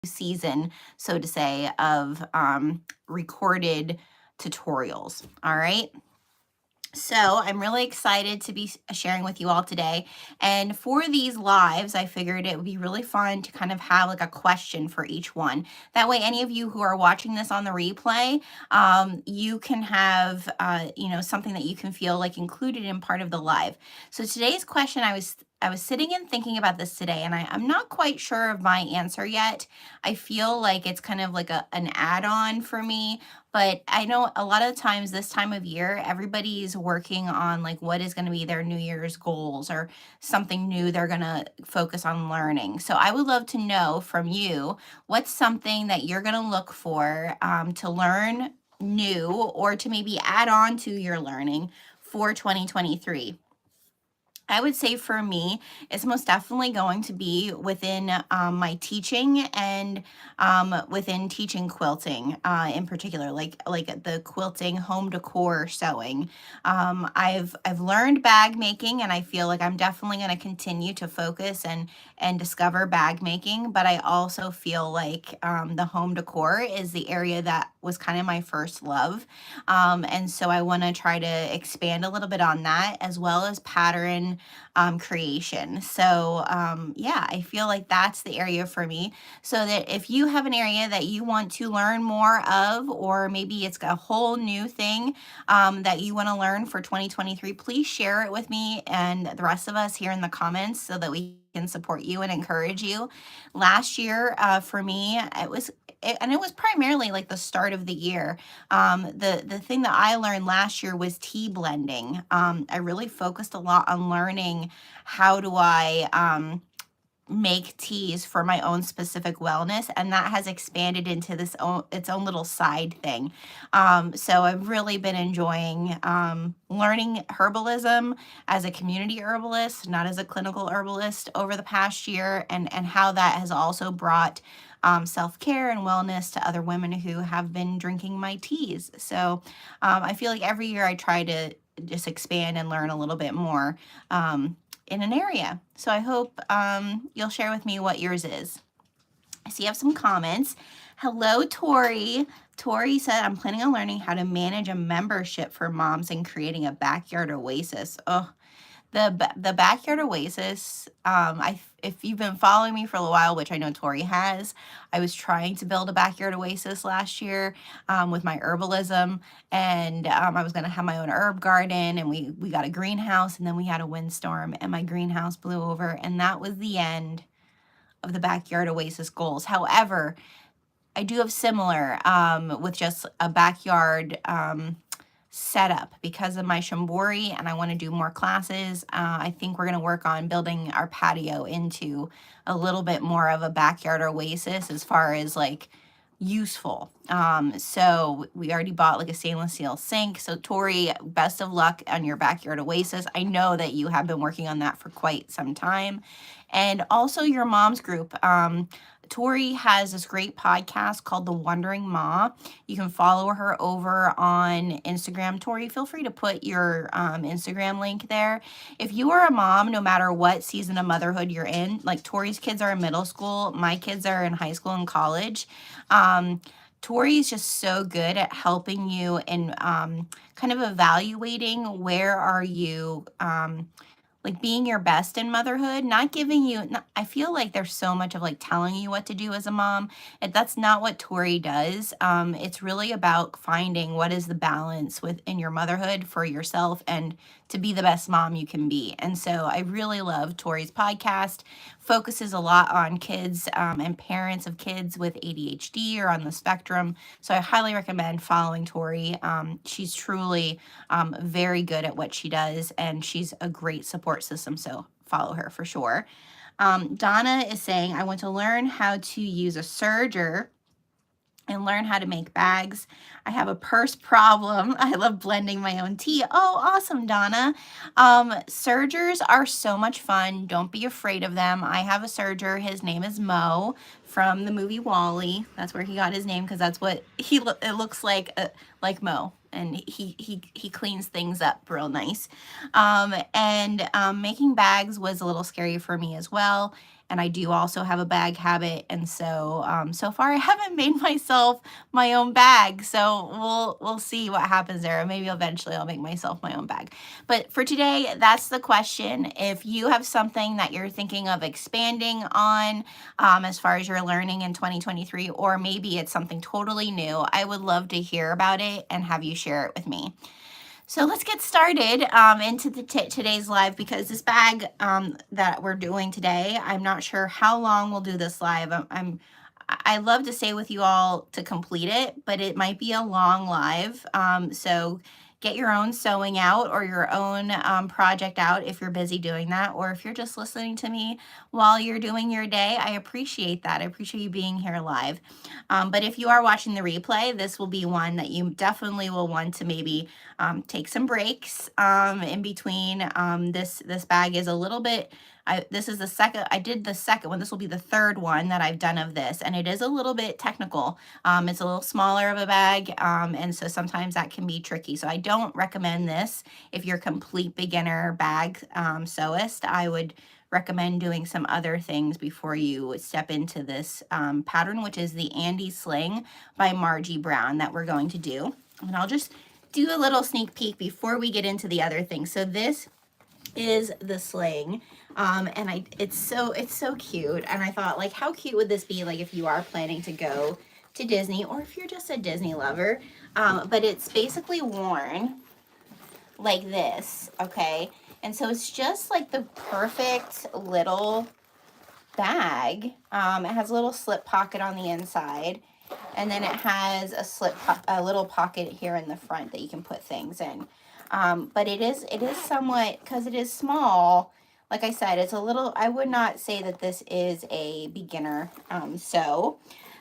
season, so to say, of recorded tutorials. All right. So I'm really excited to be sharing with you all today. And for these lives, I figured it would be really fun to kind of have like a question for each one. That way, any of you who are watching this on the replay, you can have, something that you can feel like included in part of the live. So today's question, I was sitting and thinking about this today, and I'm not quite sure of my answer yet. I feel like it's kind of like an add-on for me, but I know a lot of times this time of year, everybody's working on like what is going to be their New Year's goals or something new they're going to focus on learning. So I would love to know from you, what's something that you're going to look for to learn new or to maybe add on to your learning for 2023. I would say for me, it's most definitely going to be within my teaching and within teaching quilting in particular, like the quilting, home decor, sewing. I've learned bag making, and I feel like I'm definitely going to continue to focus and discover bag making. But I also feel like the home decor is the area that was kind of my first love, and so I want to try to expand a little bit on that as well as pattern creation. So yeah, I feel like that's the area for me. So that if you have an area that you want to learn more of, or maybe it's a whole new thing that you want to learn for 2023, please share it with me and the rest of us here in the comments so that we can support you and encourage you. Last year for me, it was primarily like the start of the year. The thing that I learned last year was tea blending. I really focused a lot on learning how do I make teas for my own specific wellness, and that has expanded into its own little side thing. So I've really been enjoying learning herbalism as a community herbalist, not as a clinical herbalist, over the past year, and how that has also brought self-care and wellness to other women who have been drinking my teas. So I feel like every year I try to just expand and learn a little bit more in an area. So I hope you'll share with me what yours is. I see you have some comments. Hello, Tori. Tori said, I'm planning on learning how to manage a membership for moms and creating a backyard oasis. Oh, the backyard oasis, if you've been following me for a while, which I know Tori has, I was trying to build a backyard oasis last year with my herbalism, and I was going to have my own herb garden, and we got a greenhouse, and then we had a windstorm and my greenhouse blew over, and that was the end of the backyard oasis goals. However, I do have similar with just a backyard setup because of my shambori, and I want to do more classes. I think we're going to work on building our patio into a little bit more of a backyard oasis as far as like useful. So we already bought like a stainless steel sink. So Tori, best of luck on your backyard oasis. I know that you have been working on that for quite some time. And also your mom's group. Tori has this great podcast called The Wondering Ma. You can follow her over on Instagram. Tori, feel free to put your Instagram link there. If you are a mom, no matter what season of motherhood you're in, like Tori's kids are in middle school, my kids are in high school and college. Tori is just so good at helping you in kind of evaluating where are you like being your best in motherhood, not giving you, I feel like there's so much of like telling you what to do as a mom. And that's not what Tori does. It's really about finding what is the balance within your motherhood for yourself and to be the best mom you can be. And so I really love Tori's podcast. Focuses a lot on kids and parents of kids with ADHD or on the spectrum. So I highly recommend following Tori. She's truly very good at what she does, and she's a great support system. So follow her for sure. Donna is saying, I want to learn how to use a serger and learn how to make bags. I have a purse problem. I love blending my own tea. Oh, awesome, Donna. Sergers are so much fun. Don't be afraid of them. I have a serger. His name is Mo from the movie WALL-E. That's where he got his name because that's what it looks like Mo. And he cleans things up real nice. Making bags was a little scary for me as well. and I do also have a bag habit. And so, so far I haven't made myself my own bag. So we'll see what happens there. Maybe eventually I'll make myself my own bag. But for today, that's the question. If you have something that you're thinking of expanding on, as far as your learning in 2023, or maybe it's something totally new, I would love to hear about it and have you share it with me. So let's get started into today's live, because this bag that we're doing today, I'm not sure how long we'll do this live. I love to stay with you all to complete it, but it might be a long live. So get your own sewing out, or your own project out if you're busy doing that, or if you're just listening to me while you're doing your day. I appreciate that. I appreciate you being here live. But if you are watching the replay, this will be one that you definitely will want to maybe take some breaks in between. This bag is a little bit, this is the second, I did the second one. This will be the third one that I've done of this, and it is a little bit technical. It's a little smaller of a bag, and so sometimes that can be tricky. So I don't recommend this if you're a complete beginner bag sewist. I would recommend doing some other things before you step into this pattern, which is the Andie Sling by Margie Brown that we're going to do. And I'll just do a little sneak peek before we get into the other things. So this is the sling, and it's so cute, and I thought, like, how cute would this be, like, if you are planning to go to Disney, or if you're just a Disney lover. But it's basically worn like this, okay? And so it's just like the perfect little bag. It has a little slip pocket on the inside, and then it has a little pocket here in the front that you can put things in. But it is somewhat, because it is small, like I said, it's a little, I would not say that this is a beginner sew.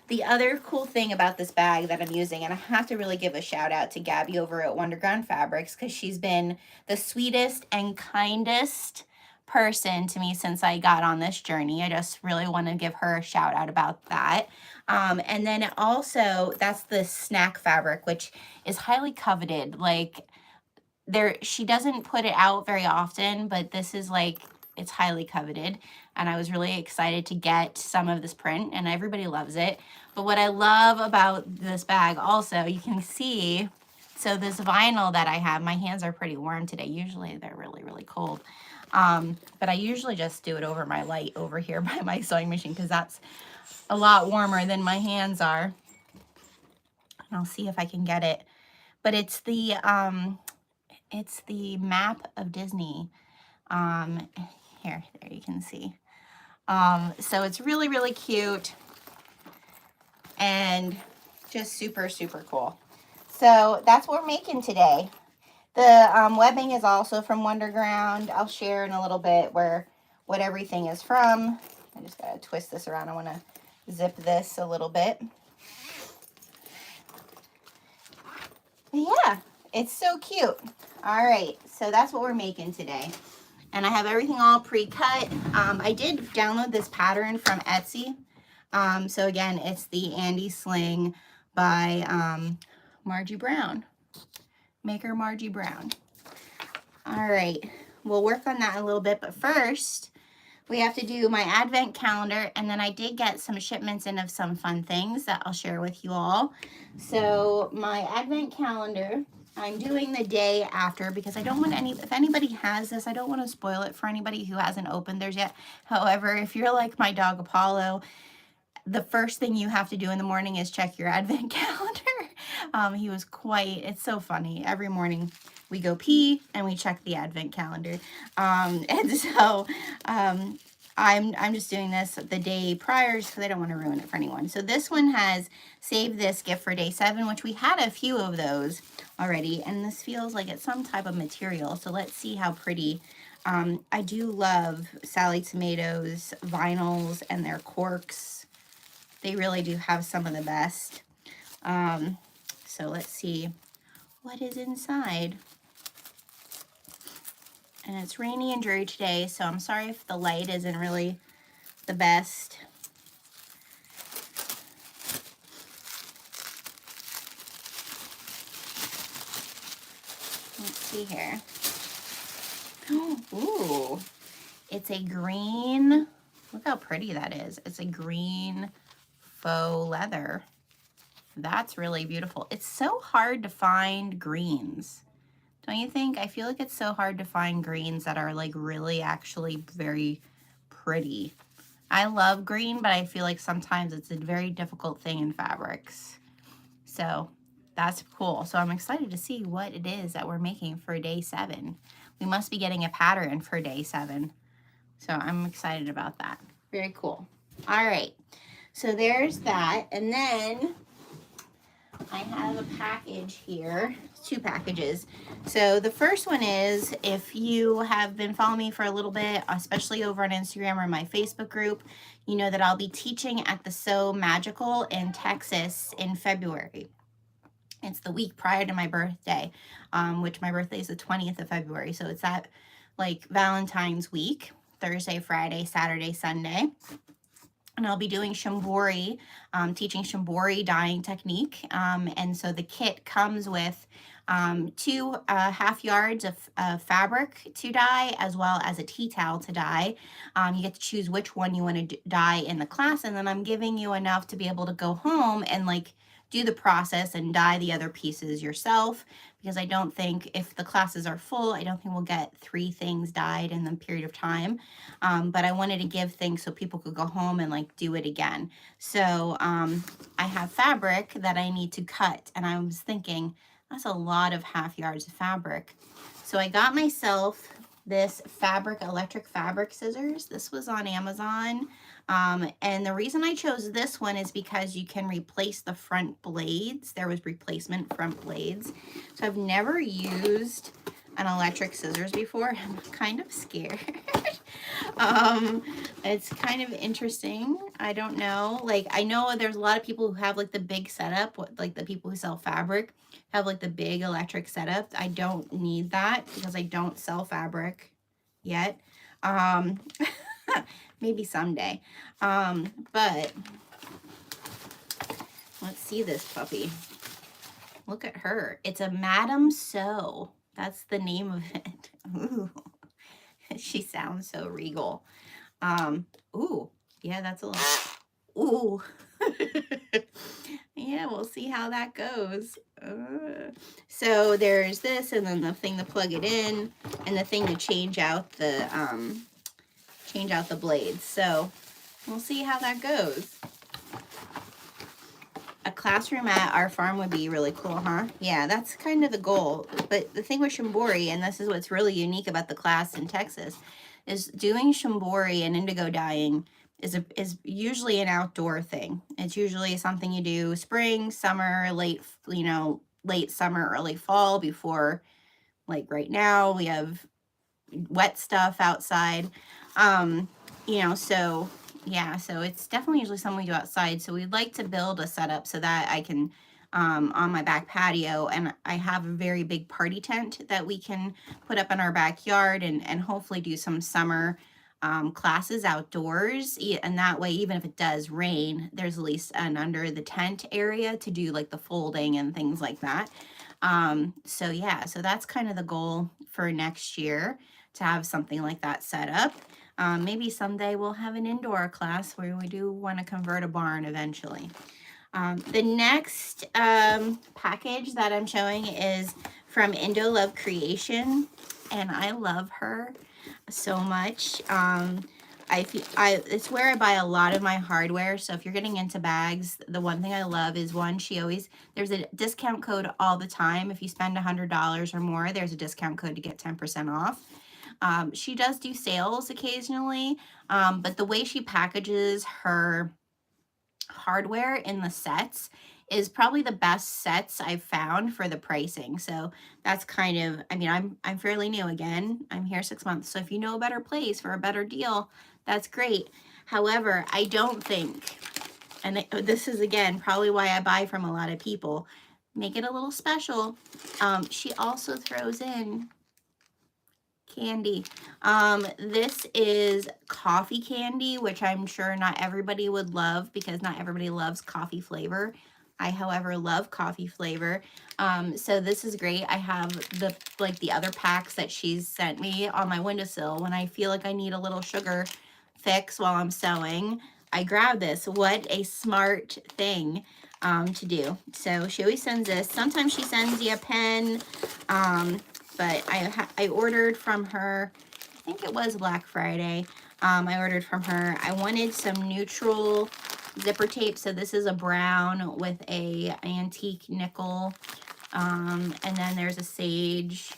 The other cool thing about this bag that I'm using, and I have to really give a shout out to Gabby over at Wonderground Fabrics, because she's been the sweetest and kindest person to me since I got on this journey. I just really want to give her a shout out about that. And then also, that's the snack fabric, which is highly coveted. Like, she doesn't put it out very often, but this is like, it's highly coveted, and I was really excited to get some of this print, and everybody loves it. But what I love about this bag also, you can see, so this vinyl that I have, my hands are pretty warm today. Usually they're really, really cold. But I usually just do it over my light over here by my sewing machine, because that's a lot warmer than my hands are. And I'll see if I can get it. But it's the map of Disney. There you can see. So it's really, really cute and just super, super cool. So that's what we're making today. The webbing is also from Wonderground. I'll share in a little bit what everything is from. I just gotta twist this around. I want to zip this a little bit. But yeah, it's so cute. All right, so that's what we're making today. And I have everything all pre-cut. I did download this pattern from Etsy. So again, it's the Andie Sling by Margie Brown. Maker Margie Brown. All right, we'll work on that a little bit, but first we have to do my advent calendar, and then I did get some shipments in of some fun things that I'll share with you all. So my advent calendar, I'm doing the day after, because I don't want if anybody has this, I don't want to spoil it for anybody who hasn't opened theirs yet. However, if you're like my dog Apollo, the first thing you have to do in the morning is check your advent calendar. He was it's so funny. Every morning we go pee and we check the advent calendar. And so I'm just doing this the day prior because I don't want to ruin it for anyone. So this one has Save This Gift for Day 7, which we had a few of those already. And this feels like it's some type of material. So let's see how pretty. I do love Sally Tomatoes vinyls and their corks. They really do have some of the best. So let's see what is inside. And it's rainy and dreary today, so I'm sorry if the light isn't really the best. Let's see here. Ooh, it's a green Look how pretty that is. It's a green faux leather. That's really beautiful. It's so hard to find greens. Don't you think? I feel like it's so hard to find greens that are like really actually very pretty. I love green, but I feel like sometimes it's a very difficult thing in fabrics. So that's cool. So I'm excited to see what it is that we're making for day 7. We must be getting a pattern for day 7. So I'm excited about that. Very cool. All right. So there's that. And then I have a package here, 2 packages. So the first one is, if you have been following me for a little bit, especially over on Instagram or my Facebook group, you know that I'll be teaching at the Sew Magical in Texas in February. It's the week prior to my birthday, which my birthday is the 20th of February. So it's that like Valentine's week, Thursday, Friday, Saturday, Sunday. And I'll be doing shibori, teaching shibori dyeing technique. And so the kit comes with 2 half yards of fabric to dye, as well as a tea towel to dye. You get to choose which one you want to dye in the class, and then I'm giving you enough to be able to go home and like do the process and dye the other pieces yourself, because I don't think, if the classes are full, I don't think we'll get 3 things dyed in the period of time. But I wanted to give things so people could go home and like do it again. So I have fabric that I need to cut, and I was thinking that's a lot of half yards of fabric. So I got myself this electric fabric scissors. This was on Amazon. And the reason I chose this one is because you can replace the front blades. There was replacement front blades. So I've never used an electric scissors before. I'm kind of scared. It's kind of interesting. I don't know. Like, I know there's a lot of people who have like the big setup, like the people who sell fabric have like the big electric setup. I don't need that because I don't sell fabric yet. Maybe someday. But let's see this puppy. Look at her. It's a Madame Sew. That's the name of it. Ooh. She sounds so regal. Ooh, yeah, that's a little, ooh. Yeah, we'll see how that goes. So there's this, and then the thing to plug it in, and the thing to change out the blades. So we'll see how that goes. A classroom at our farm would be really cool, huh? Yeah, that's kind of the goal. But the thing with shibori, and this is what's really unique about the class in Texas, is doing shibori and indigo dyeing is usually an outdoor thing. It's usually something you do spring, summer, late summer, early fall, before, like right now, we have wet stuff outside. So yeah, so it's definitely usually something we do outside. So we'd like to build a setup so that I can, on my back patio, and I have a very big party tent that we can put up in our backyard, and hopefully do some summer classes outdoors. And that way, even if it does rain, there's at least an under the tent area to do like the folding and things like that. So yeah, so that's kind of the goal for next year, to have something like that set up. Maybe someday we'll have an indoor class where we do want to convert a barn eventually. The next package that I'm showing is from Indo Love Creation, and I love her so much. It's where I buy a lot of my hardware. So if you're getting into bags, the one thing I love is, there's a discount code all the time. If you spend $100 or more, there's a discount code to get 10% off. She does do sales occasionally, but the way she packages her hardware in the sets is probably the best sets I've found for the pricing. So that's kind of, I'm fairly new again. I'm here 6 months. So if you know a better place for a better deal, that's great. However, I don't think, and this is again probably why I buy from a lot of people, make it a little special. She also throws in candy. This is coffee candy, which I'm sure not everybody would love, because not everybody loves coffee flavor. I, however, love coffee flavor. So this is great. I have the other packs that she's sent me on my windowsill when I feel like I need a little sugar fix while I'm sewing, I grab this. What a smart thing to do. So she always sends this. Sometimes she sends you a pen, but I ordered from her, I think it was Black Friday. I ordered from her. I wanted some neutral zipper tape. So this is a brown with a antique nickel. And then there's a sage.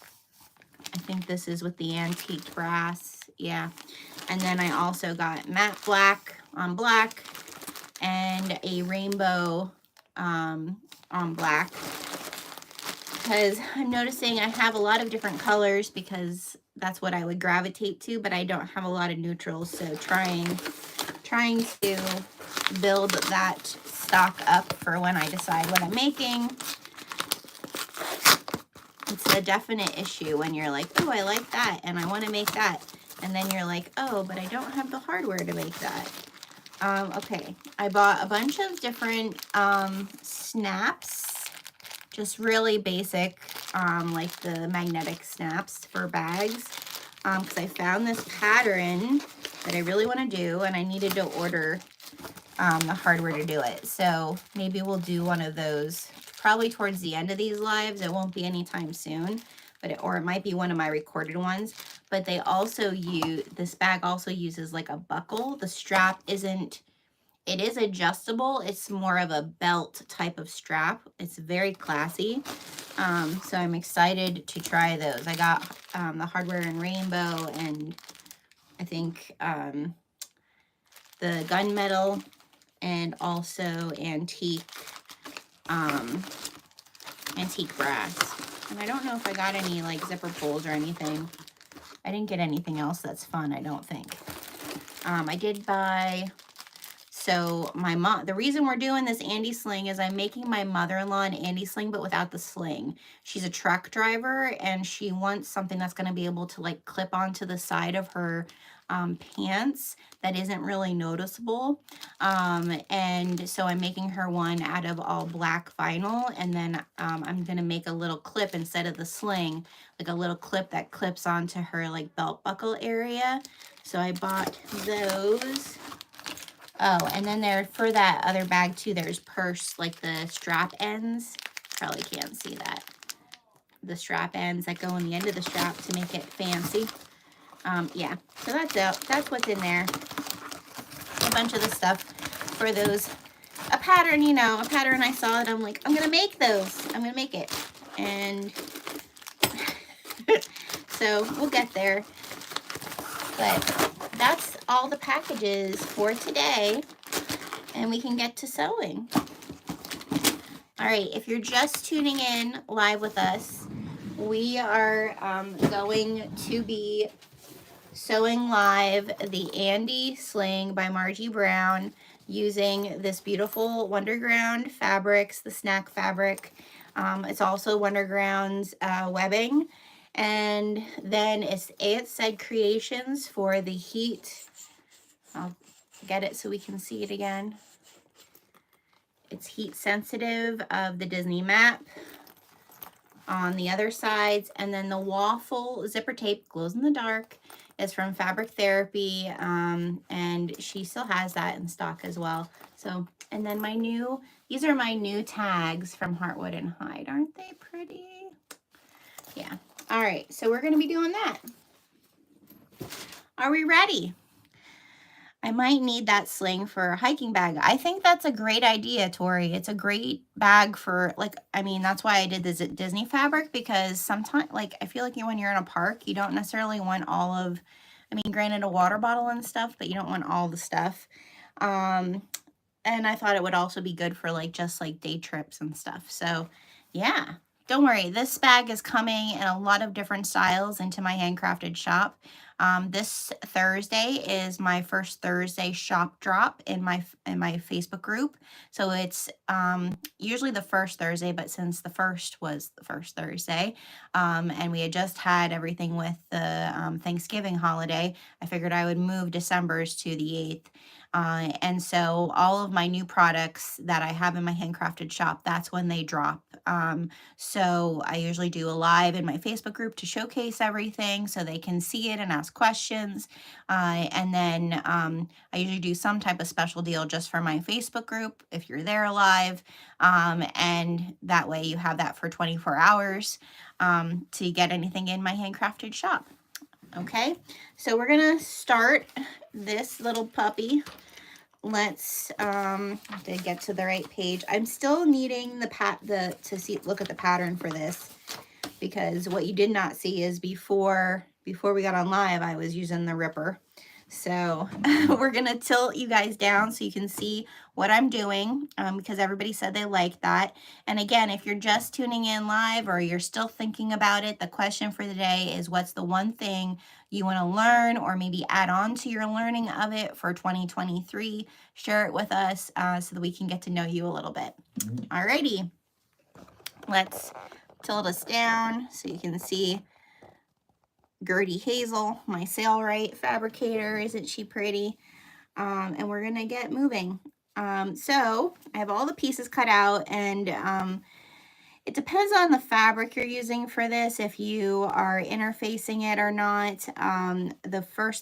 I think this is with the antique brass. Yeah. And then I also got matte black on black and a rainbow on black, because I'm noticing I have a lot of different colors because that's what I would gravitate to, but I don't have a lot of neutrals. So trying to build that stock up for when I decide what I'm making. It's a definite issue when you're like, oh, I like that and I want to make that. And then you're like, oh, but I don't have the hardware to make that. Okay, I bought a bunch of different snaps, just really basic, like the magnetic snaps for bags, because I found this pattern that I really want to do, and I needed to order the hardware to do it. So maybe we'll do one of those probably towards the end of these lives. It won't be anytime soon, but or it might be one of my recorded ones. But they also use, this bag also uses like a buckle. The strap isn't, it is adjustable. It's more of a belt type of strap. It's very classy. So I'm excited to try those. I got the hardware in rainbow, and I think the gunmetal, and also antique brass. And I don't know if I got any like zipper pulls or anything. I didn't get anything else that's fun, I don't think. I did buy, so my mom, the reason we're doing this Andie sling is I'm making my mother-in-law an Andie sling, but without the sling. She's a truck driver, and she wants something that's going to be able to like clip onto the side of her pants that isn't really noticeable. And so I'm making her one out of all black vinyl, and then I'm going to make a little clip instead of the sling, like a little clip that clips onto her like belt buckle area. So I bought those. Oh, and then there, for that other bag too, there's purse, like the strap ends. Probably can't see that. The strap ends that go on the end of the strap to make it fancy. Yeah, so that's out. That's what's in there. A bunch of the stuff for those. A pattern, you know, a pattern I saw, and I'm like, I'm going to make those. I'm going to make it. And so we'll get there. But that's all the packages for today, and we can get to sewing. All right, if you're just tuning in live with us, we are going to be sewing live the Andie Sling by Margie Brown using this beautiful Wonderground fabrics, the snack fabric. It's also Wonderground's webbing. And then it's Said Creations for the heat. I'll get it so we can see it again. It's heat sensitive of the Disney map on the other sides. And then the waffle zipper tape, glows in the dark, is from Fabric Therapy. And she still has that in stock as well. So, and then these are my new tags from Heartwood and Hyde. Aren't they pretty? Yeah. All right, so we're going to be doing that. Are we ready? I might need that sling for a hiking bag. I think that's a great idea, Tori. It's a great bag for, like, I mean, that's why I did this at Disney fabric, because sometimes, like, I feel like when you're in a park, you don't necessarily want all of, I mean, granted, a water bottle and stuff, but you don't want all the stuff. And I thought it would also be good for, like, just, like, day trips and stuff. So, yeah. Don't worry, this bag is coming in a lot of different styles into my handcrafted shop. This Thursday is my first Thursday shop drop in my Facebook group. So it's usually the first Thursday, but since the first was the first Thursday, and we had just had everything with the Thanksgiving holiday, I figured I would move December's to the 8th. And so all of my new products that I have in my handcrafted shop, that's when they drop. So I usually do a live in my Facebook group to showcase everything so they can see it and ask questions. And then I usually do some type of special deal just for my Facebook group if you're there live. And that way you have that for 24 hours to get anything in my handcrafted shop. Okay, so we're gonna start this little puppy. Let's to get to the right page. I'm still needing look at the pattern for this, because what you did not see is before we got on live, I was using the ripper. So we're gonna tilt you guys down so you can see what I'm doing, because everybody said they liked that. And again, if you're just tuning in live or you're still thinking about it, the question for the day is, what's the one thing you want to learn or maybe add on to your learning of it for 2023? Share it with us so that we can get to know you a little bit. Alrighty, let's tilt us down so you can see Gertie Hazel, my Sailrite fabricator. Isn't she pretty? And we're gonna get moving. So I have all the pieces cut out, and it depends on the fabric you're using for this, if you are interfacing it or not.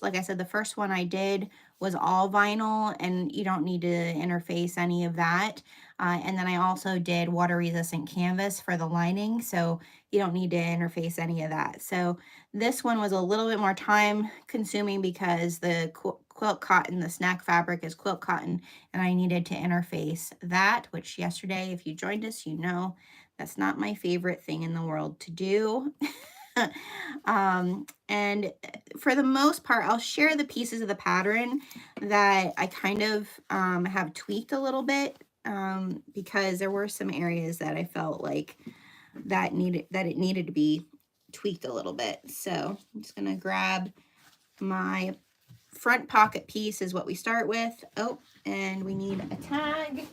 Like I said, the first one I did was all vinyl, and you don't need to interface any of that. And then I also did water resistant canvas for the lining, so you don't need to interface any of that. So this one was a little bit more time consuming because the quilt cotton, the snack fabric is quilt cotton, and I needed to interface that, which yesterday, if you joined us, you know that's not my favorite thing in the world to do. And for the most part, I'll share the pieces of the pattern that I kind of have tweaked a little bit, because there were some areas that I felt like it needed to be tweaked a little bit. So I'm just gonna grab my front pocket piece is what we start with. Oh, and we need a tag,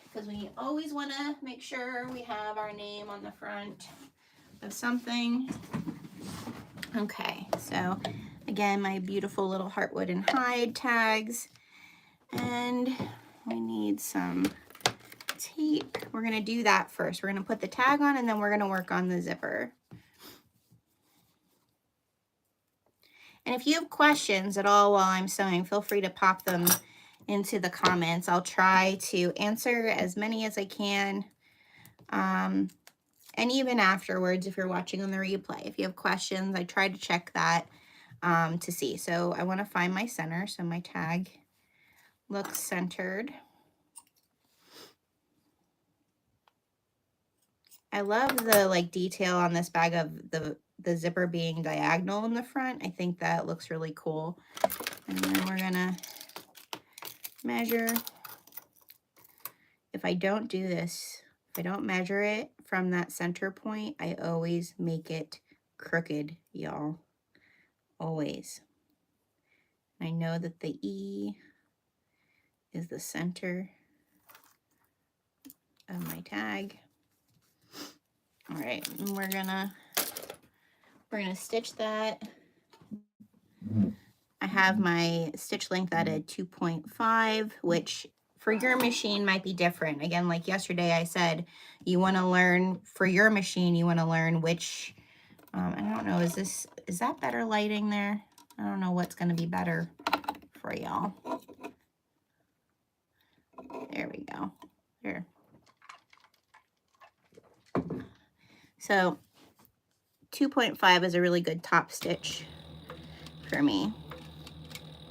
because we always want to make sure we have our name on the front of something. Okay, so again, my beautiful little heartwood and hide tags, and we need some tape. We're going to do that first. We're going to put the tag on, and then we're going to work on the zipper. And if you have questions at all while I'm sewing, feel free to pop them into the comments. I'll try to answer as many as I can. And even afterwards, if you're watching on the replay, if you have questions, I try to check that to see. So I want to find my center, so my tag looks centered. I love the detail on this bag of the zipper being diagonal in the front. I think that looks really cool. And then we're gonna measure. If I don't do this, if I don't measure it from that center point, I always make it crooked, y'all. Always. I know that the E is the center of my tag. All right, and we're gonna stitch that. I have my stitch length at a 2.5, which for your machine might be different. Again, like yesterday I said, you want to learn for your machine, you want to learn which, I don't know, is that better lighting there? I don't know what's going to be better for y'all. There we go. Here. So 2.5 is a really good top stitch for me.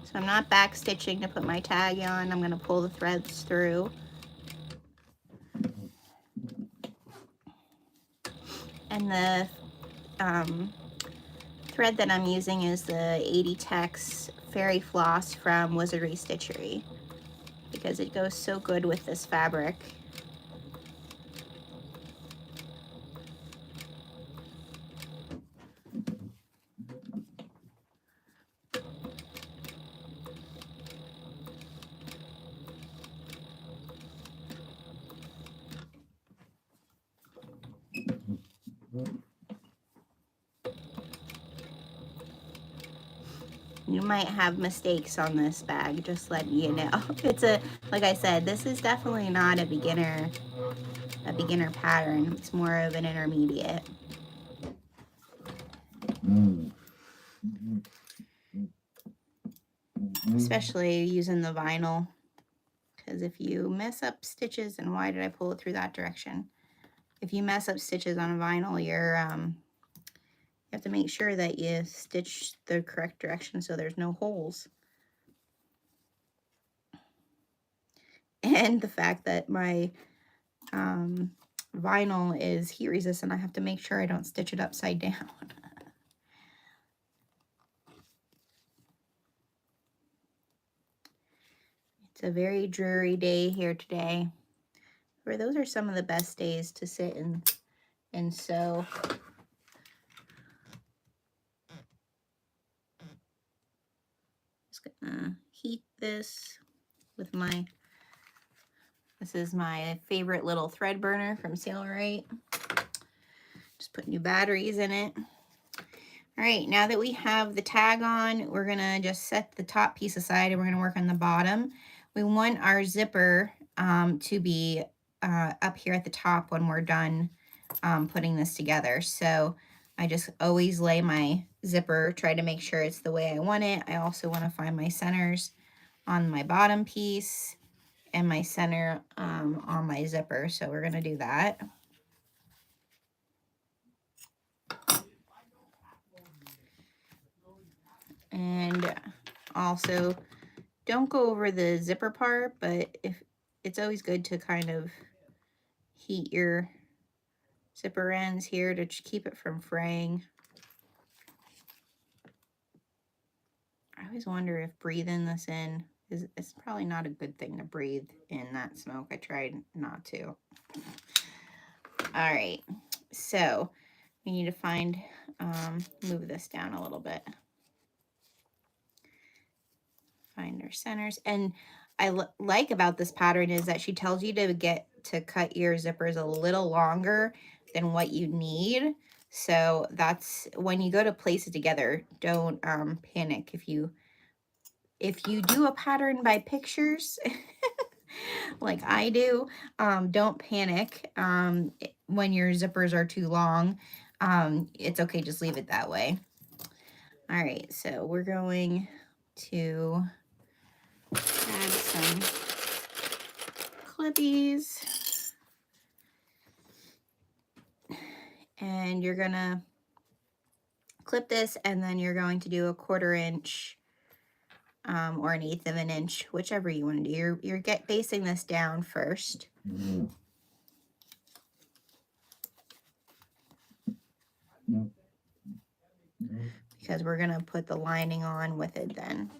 So I'm not back stitching to put my tag on. I'm going to pull the threads through. And the thread that I'm using is the 80 Tex Fairy Floss from Wizardry Stitchery, because it goes so good with this fabric. You might have mistakes on this bag, just letting you know. Like I said, this is definitely not a beginner pattern. It's more of an intermediate. Especially using the vinyl, because if you mess up stitches, and why did I pull it through that direction? If you mess up stitches on a vinyl, you have to make sure that you stitch the correct direction so there's no holes. And the fact that my vinyl is heat resistant, I have to make sure I don't stitch it upside down. It's a very dreary day here today. Or those are some of the best days to sit and sew. Just gonna heat this with this is my favorite little thread burner from Sailrite. Just put new batteries in it. All right, now that we have the tag on, we're gonna just set the top piece aside and we're gonna work on the bottom. We want our zipper to be up here at the top when we're done putting this together. So I just always lay my zipper, try to make sure it's the way I want it. I also want to find my centers on my bottom piece and my center on my zipper. So we're gonna do that. And also, don't go over the zipper part, but if it's always good to kind of heat your zipper ends here to keep it from fraying. I always wonder if breathing this in it's probably not a good thing to breathe in that smoke. I tried not to. All right, so we need to find, move this down a little bit. Find our centers. And I like about this pattern is that she tells you to cut your zippers a little longer than what you need. So that's when you go to place it together, don't panic if you do a pattern by pictures like I do. Don't panic when your zippers are too long. It's okay, just leave it that way. All right, so we're going to add some clippies, and you're gonna clip this, and then you're going to do a 1/4 inch or 1/8 of an inch, whichever you want to do. You're basting this down first. Because we're gonna put the lining on with it then.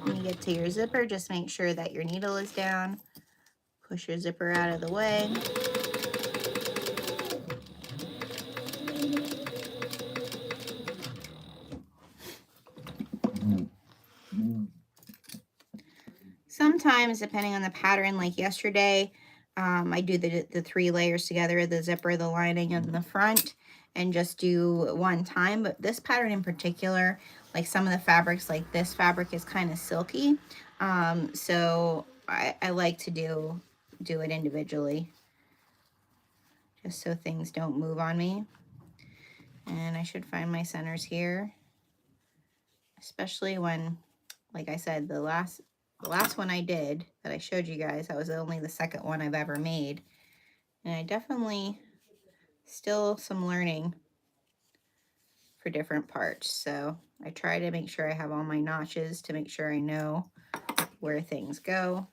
When you get to your zipper, just make sure that your needle is down. Push your zipper out of the way. Sometimes, depending on the pattern, like yesterday, I do the 3 layers together, the zipper, the lining, and the front, and just do one time. But this pattern in particular, like some of the fabrics, like this fabric is kind of silky. So I like to do it individually, just so things don't move on me. And I should find my centers here, especially when, like I said, the last one I did that I showed you guys, that was only the second one I've ever made. And I definitely still some learning for different parts. So I try to make sure I have all my notches to make sure I know where things go.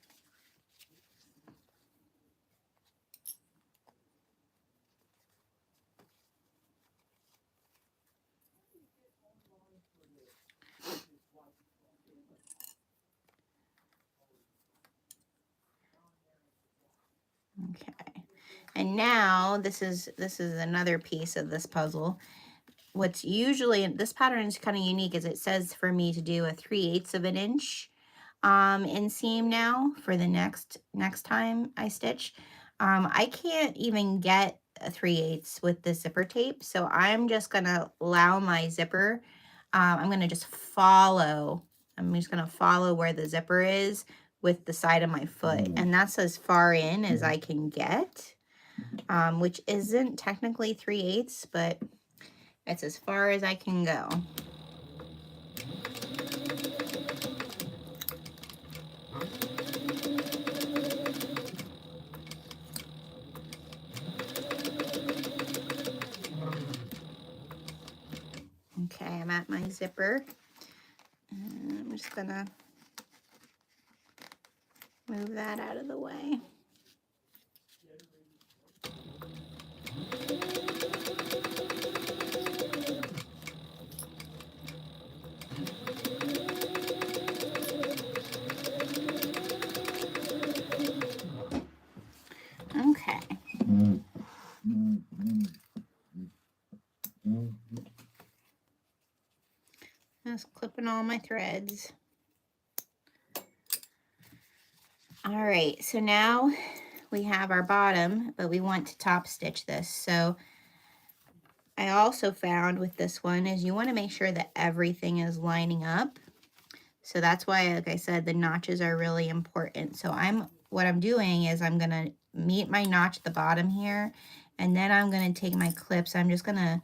Okay. And now this is another piece of this puzzle. what's usually, this pattern is kind of unique, is it says for me to do a 3/8 of an inch inseam now for the next time I stitch. I can't even get a 3/8 with the zipper tape, so I'm just gonna allow my zipper. I'm gonna just follow. I'm just gonna follow where the zipper is with the side of my foot, and that's as far in as I can get, which isn't technically 3/8, but it's as far as I can go. Okay, I'm at my zipper. And I'm just gonna move that out of the way. Okay. Just clipping all my threads. All right, so now we have our bottom, but we want to top stitch this. So I also found with this one is you want to make sure that everything is lining up. So that's why, like I said, the notches are really important. So what I'm doing is I'm gonna meet my notch at the bottom here, and then I'm gonna take my clips. I'm just gonna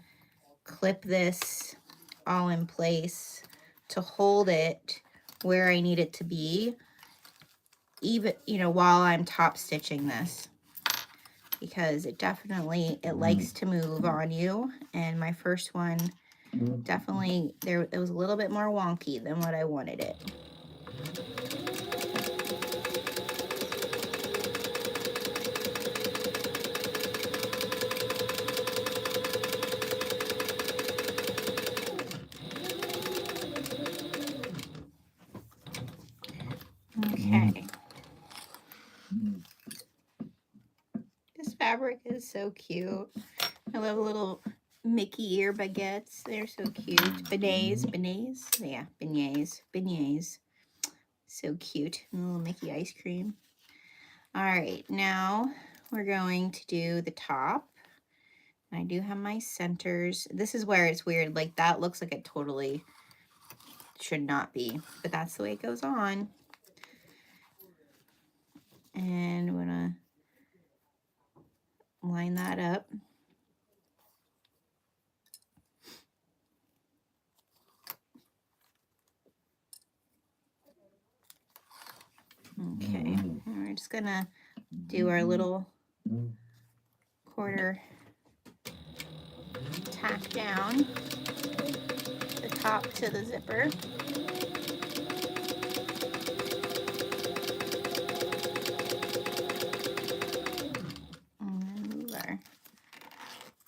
clip this all in place to hold it where I need it to be, even, you know, while I'm top stitching this, because it likes to move on you. And my first one definitely, it was a little bit more wonky than what I wanted it. Okay. This fabric is so cute. I love little Mickey ear baguettes. They're so cute. Beignets. Yeah, beignets. So cute. And a little Mickey ice cream. All right, now we're going to do the top. I do have my centers. This is where it's weird. Like, that looks like it totally should not be, but that's the way it goes on. And I'm gonna line that up. Okay, and we're just gonna do our little quarter tack down the top to the zipper. And then move our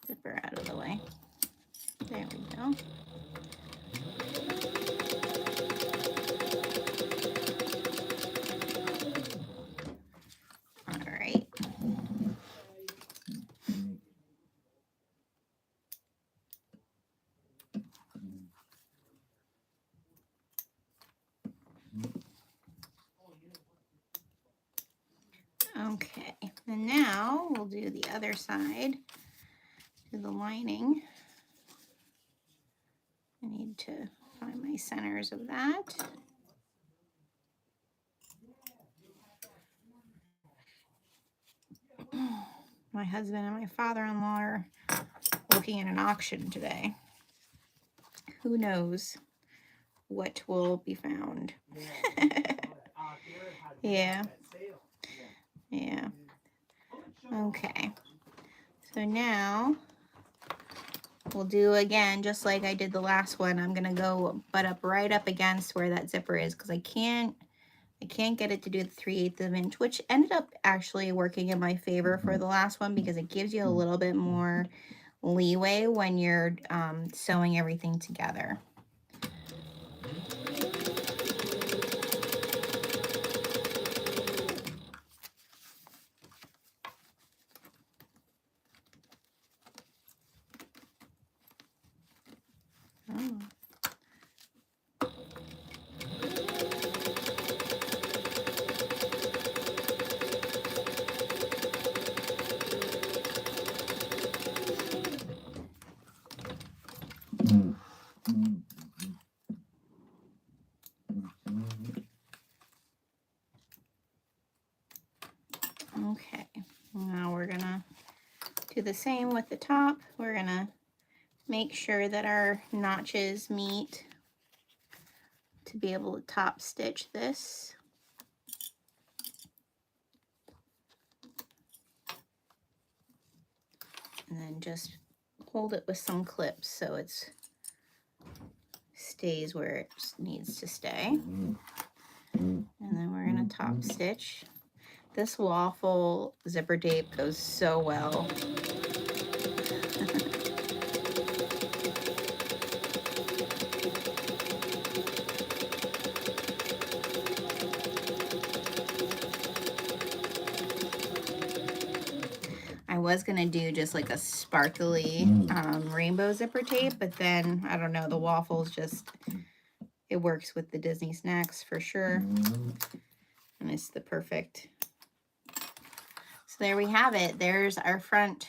zipper out of the way. There we go. All right. Okay, and now we'll do the other side, do the lining. I need to find my centers of that. My husband and my father-in-law are looking at an auction today. Who knows what will be found? Yeah. Yeah. Okay. So now we'll do again, just like I did the last one. I'm gonna go butt up right up against where that zipper is, because I can't get it to do the 3/8 of an inch, which ended up actually working in my favor for the last one, because it gives you a little bit more leeway when you're sewing everything together. Oh. Okay, now we're gonna do the same with the top. We're gonna make sure that our notches meet to be able to top stitch this. And then just hold it with some clips so it stays where it needs to stay. And then we're gonna top stitch. This waffle zipper tape goes so well. I was gonna do just like a sparkly rainbow zipper tape, but then I don't know, the waffles just, it works with the Disney snacks for sure. And it's the perfect. So there we have it. There's our front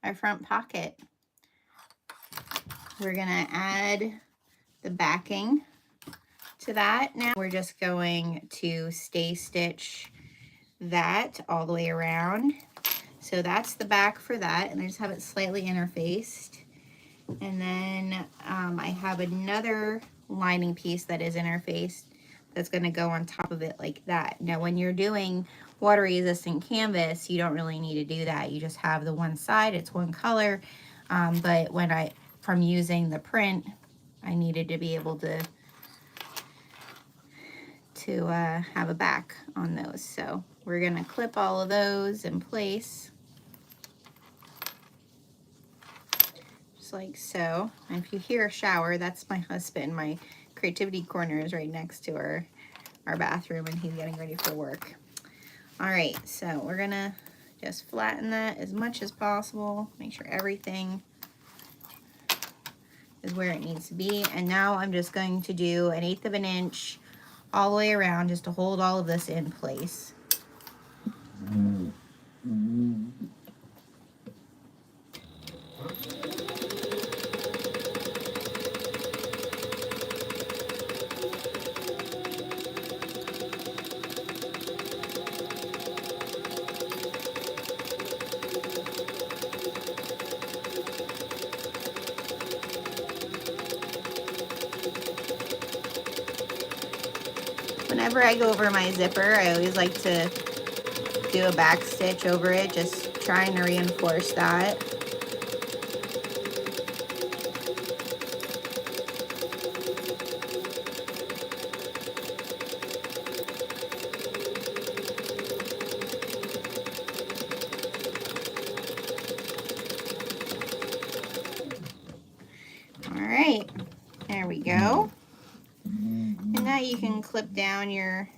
pocket. We're gonna add the backing to that. Now we're just going to stay stitch that all the way around. So that's the back for that, and I just have it slightly interfaced. And then I have another lining piece that is interfaced that's going to go on top of it like that. Now when you're doing water resistant canvas, you don't really need to do that. You just have the one side, it's one color. But when from using the print, I needed to be able to have a back on those. So we're going to clip all of those in place. Just like so. And if you hear a shower, that's my husband. My creativity corner is right next to our bathroom, and he's getting ready for work. All right, so we're going to just flatten that as much as possible. Make sure everything is where it needs to be. And now I'm just going to do 1/8 of an inch all the way around just to hold all of this in place. Whenever I go over my zipper, I always like to do a back stitch over it, just trying to reinforce that. All right, there we go. And now you can clip down your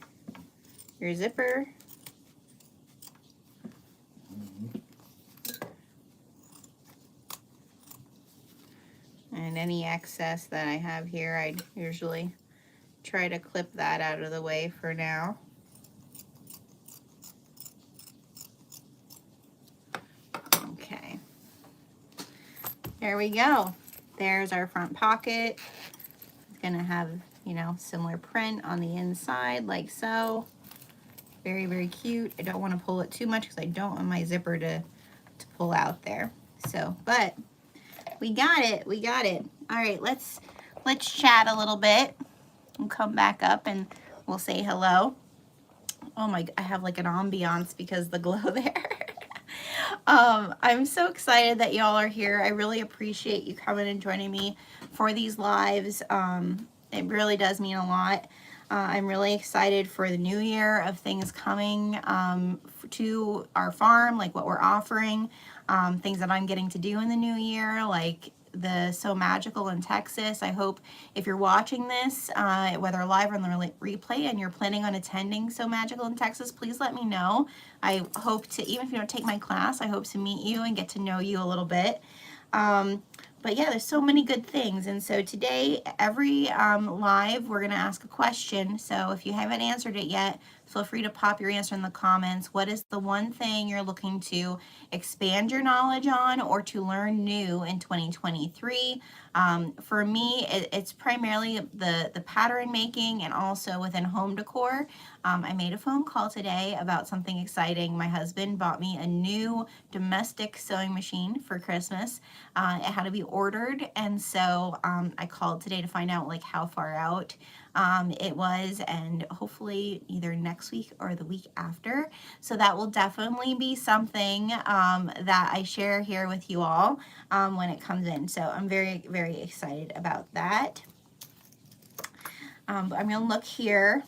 zipper. And any excess that I have here, I usually try to clip that out of the way for now. Okay. There we go. There's our front pocket. It's gonna have, you know, similar print on the inside like so. Very, very cute. I don't want to pull it too much because I don't want my zipper to pull out there. So, but we got it. We got it. All right, let's chat a little bit. We'll come back up and we'll say hello. Oh my, I have like an ambiance because the glow there. I'm so excited that y'all are here. I really appreciate you coming and joining me for these lives. It really does mean a lot. I'm really excited for the new year of things coming to our farm, like what we're offering, things that I'm getting to do in the new year, like the So Magical in Texas. I hope if you're watching this, whether live or on the replay, and you're planning on attending So Magical in Texas, please let me know. I hope to, even if you don't take my class, I hope to meet you and get to know you a little bit. but yeah, there's so many good things. And so today, every live, we're going to ask a question. So if you haven't answered it yet, feel free to pop your answer in the comments. What is the one thing you're looking to expand your knowledge on or to learn new in 2023? For me, it's primarily the pattern making and also within home decor. I made a phone call today about something exciting. My husband bought me a new domestic sewing machine for Christmas. It had to be ordered, and so I called today to find out like how far out it was, and hopefully either next week or the week after. So that will definitely be something that I share here with you all when it comes in. So I'm very, very excited about that. But I'm going to look here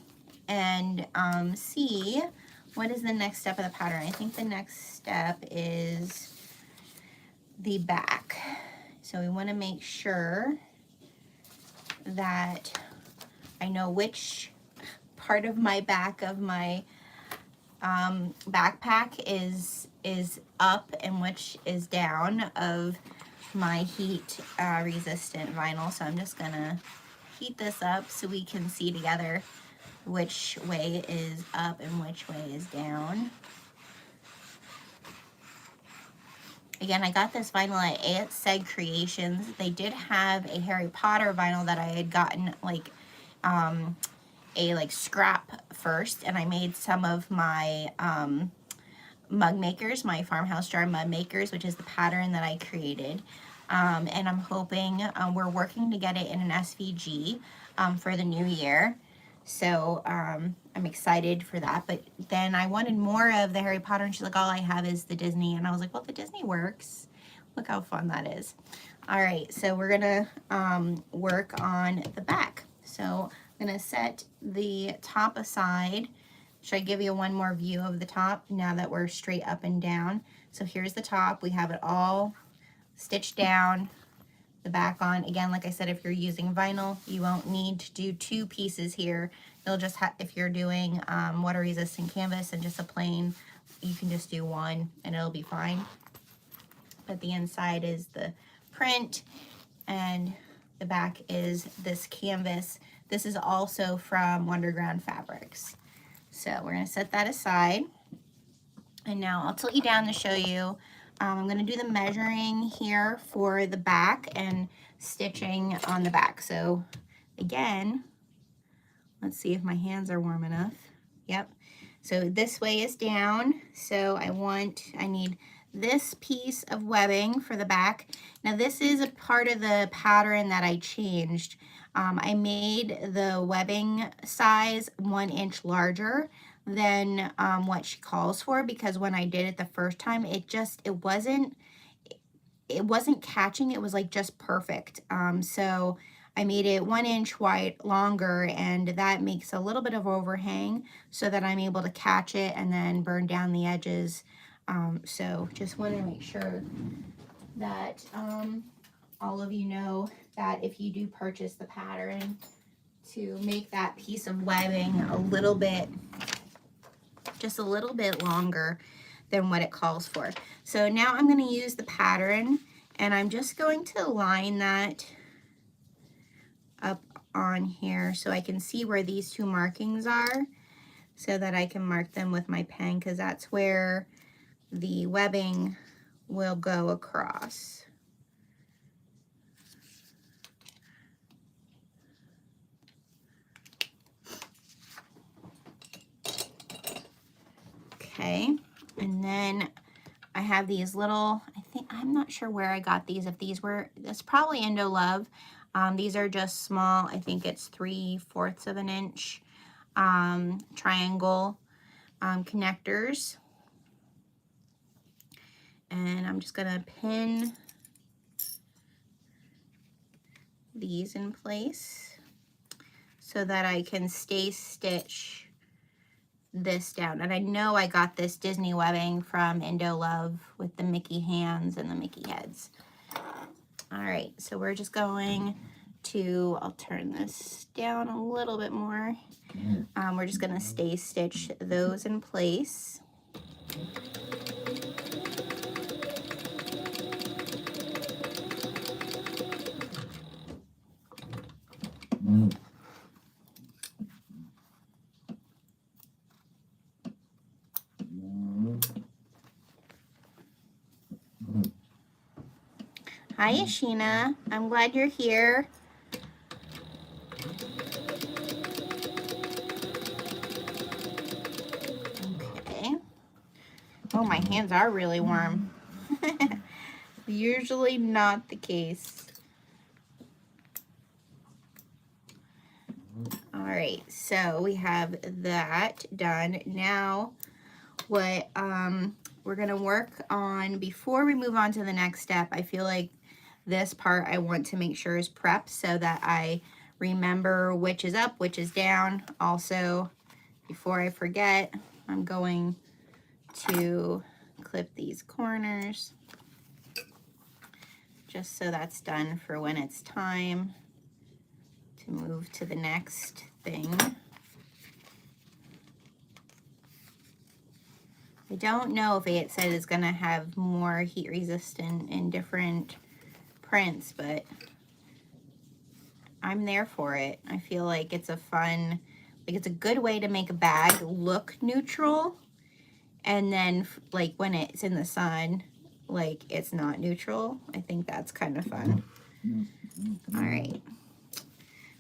and see what is the next step of the pattern. I think the next step is the back. So we want to make sure that I know which part of my back of my backpack is up and which is down of my heat resistant vinyl. So I'm just gonna heat this up so we can see together which way is up and which way is down. Again, I got this vinyl at Aunt Said Creations. They did have a Harry Potter vinyl that I had gotten like a like scrap first, and I made some of my mug makers, my farmhouse jar mug makers, which is the pattern that I created. And I'm hoping we're working to get it in an SVG for the new year. So I'm excited for that. But then I wanted more of the Harry Potter, and she's like, all I have is the Disney. And I was like, well, the Disney works. Look how fun that is. All right, so we're gonna work on the back. So I'm gonna set the top aside. Should I give you one more view of the top now that we're straight up and down? So here's the top. We have it all stitched down, the back on. Again, like I said, if you're using vinyl, you won't need to do two pieces here. You'll just have, if you're doing water resistant canvas and just a plain, you can just do one and it'll be fine. But the inside is the print and the back is this canvas. This is also from Wonderground Fabrics. So we're going to set that aside. And now I'll tilt you down to show you. I'm going to do the measuring here for the back and stitching on the back. So again, let's see if my hands are warm enough. Yep. So this way is down. So I need this piece of webbing for the back. Now this is a part of the pattern that I changed. I made the webbing size 1 inch larger than what she calls for, because when I did it the first time, it wasn't catching. It was like just perfect. So I made it 1 inch wide longer, and that makes a little bit of overhang so that I'm able to catch it and then burn down the edges. So just want to make sure that all of you know that if you do purchase the pattern, to make that piece of webbing just a little bit longer than what it calls for. So now I'm going to use the pattern, and I'm just going to line that up on here so I can see where these two markings are, so that I can mark them with my pen, because that's where the webbing will go across. Okay, and then I have these little, I'm not sure where I got these. If these were, that's probably Indo Love. These are just small, I think it's 3/4 of an inch triangle connectors. And I'm just gonna pin these in place so that I can stay stitch this down. And I know I got this Disney webbing from Indo Love with the Mickey hands and the Mickey heads. All right, so we're just going to, I'll turn this down a little bit more. We're just gonna stay stitch those in place. Hi, Ashina. I'm glad you're here. Okay. Oh, my hands are really warm. Usually not the case. All right, so we have that done. Now, what we're gonna work on before we move on to the next step, I feel like this part I want to make sure is prepped so that I remember which is up, which is down. Also, before I forget, I'm going to clip these corners just so that's done for when it's time to move to the next thing. I don't know if it said it's gonna have more heat resistant in different prints, but I'm there for it. I feel like it's a fun, like it's a good way to make a bag look neutral, and then like when it's in the sun, like it's not neutral. I think that's kind of fun. All right,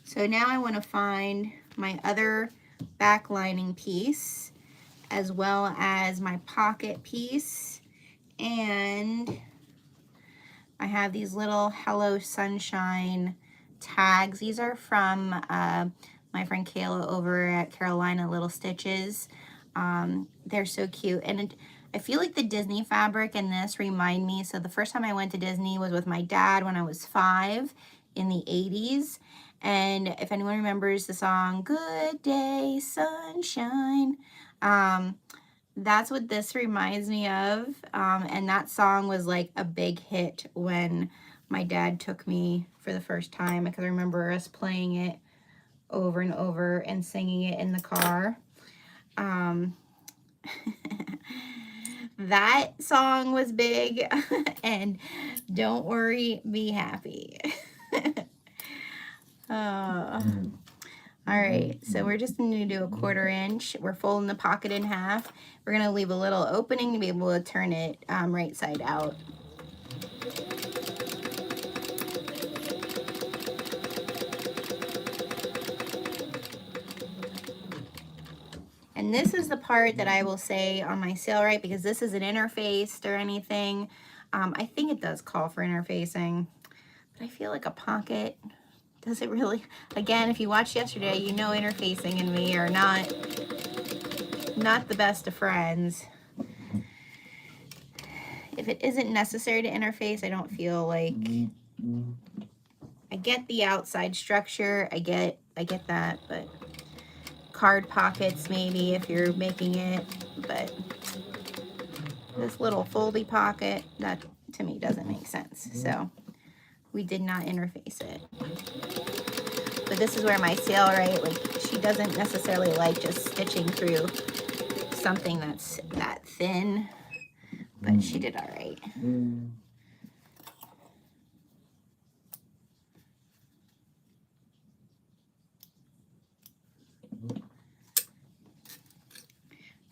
so now I want to find my other back lining piece as well as my pocket piece, and I have these little Hello Sunshine tags. These are from my friend Kayla over at Carolina Little Stitches. They're so cute, and I feel like the Disney fabric in this remind me. So the first time I went to Disney was with my dad when I was 5 in the 80s. And if anyone remembers the song Good Day Sunshine, that's what this reminds me of. And that song was like a big hit when my dad took me for the first time, because I remember us playing it over and over and singing it in the car. That song was big. And Don't Worry, Be Happy. All right, so we're just going to do a 1/4 inch. We're folding the pocket in half. We're going to leave a little opening to be able to turn it right side out. And this is the part that I will say on my Sailrite, because this isn't interfaced or anything. I think it does call for interfacing, but I feel like a pocket, does it really? Again, if you watched yesterday, you know interfacing and me are not the best of friends. If it isn't necessary to interface, I don't feel like, I get the outside structure, I get that, but card pockets maybe if you're making it, but this little foldy pocket, that to me doesn't make sense. So we did not interface it. But this is where my Sailrite, like, she doesn't necessarily like just stitching through something that's that thin, but she did all right.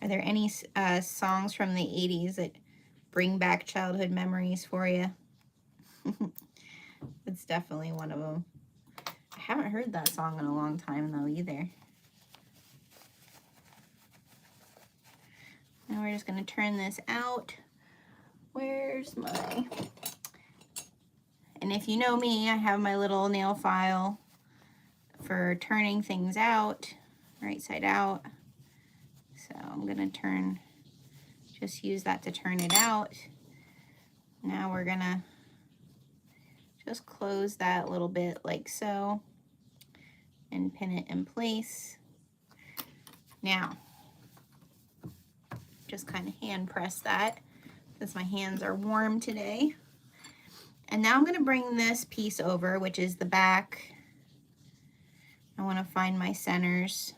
Are there any songs from the 80s that bring back childhood memories for you? It's definitely one of them. I haven't heard that song in a long time though either. Now we're just going to turn this out. Where's my... And if you know me, I have my little nail file for turning things out, right side out. So I'm going to just use that to turn it out. Now we're going to just close that a little bit like so and pin it in place. Now, just kind of hand press that since my hands are warm today. And now I'm going to bring this piece over, which is the back. I want to find my centers.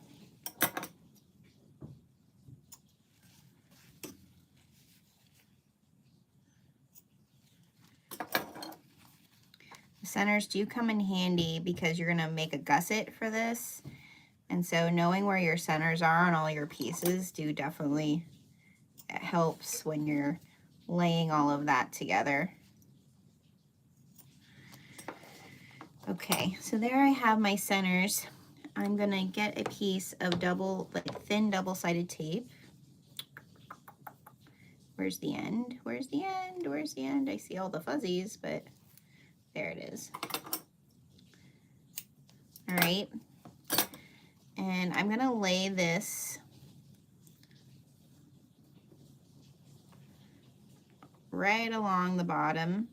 Centers do come in handy because you're going to make a gusset for this. And so knowing where your centers are on all your pieces definitely helps when you're laying all of that together. Okay, so there I have my centers. I'm gonna get a piece of thin double-sided tape. Where's the end? Where's the end? Where's the end? I see all the fuzzies, but there it is. All right, and I'm gonna lay this right along the bottom.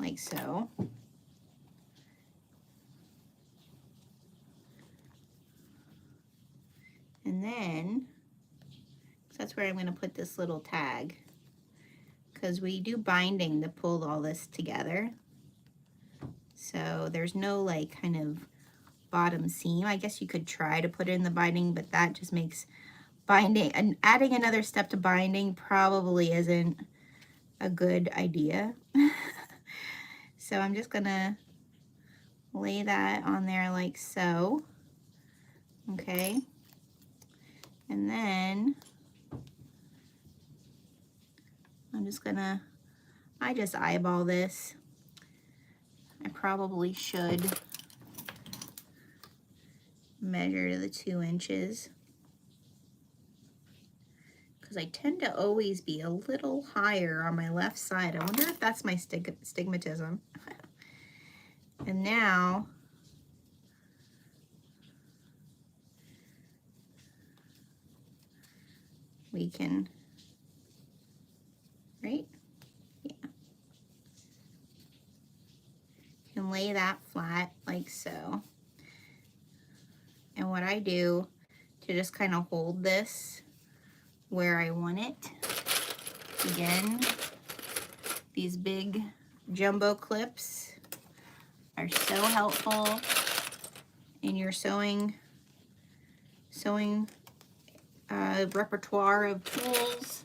Like so. And then, that's where I'm going to put this little tag, because we do binding to pull all this together. So there's no like kind of bottom seam. I guess you could try to put it in the binding, but that just makes binding, and adding another step to binding probably isn't a good idea. So I'm just gonna lay that on there like so. Okay. And then I just eyeball this. I probably should measure to the 2 inches, because I tend to always be a little higher on my left side. I wonder if that's my stigmatism. And now we can, right? Yeah. You can lay that flat like so. And what I do to just kind of hold this where I want it, again, these big jumbo clips are so helpful in your sewing repertoire of tools.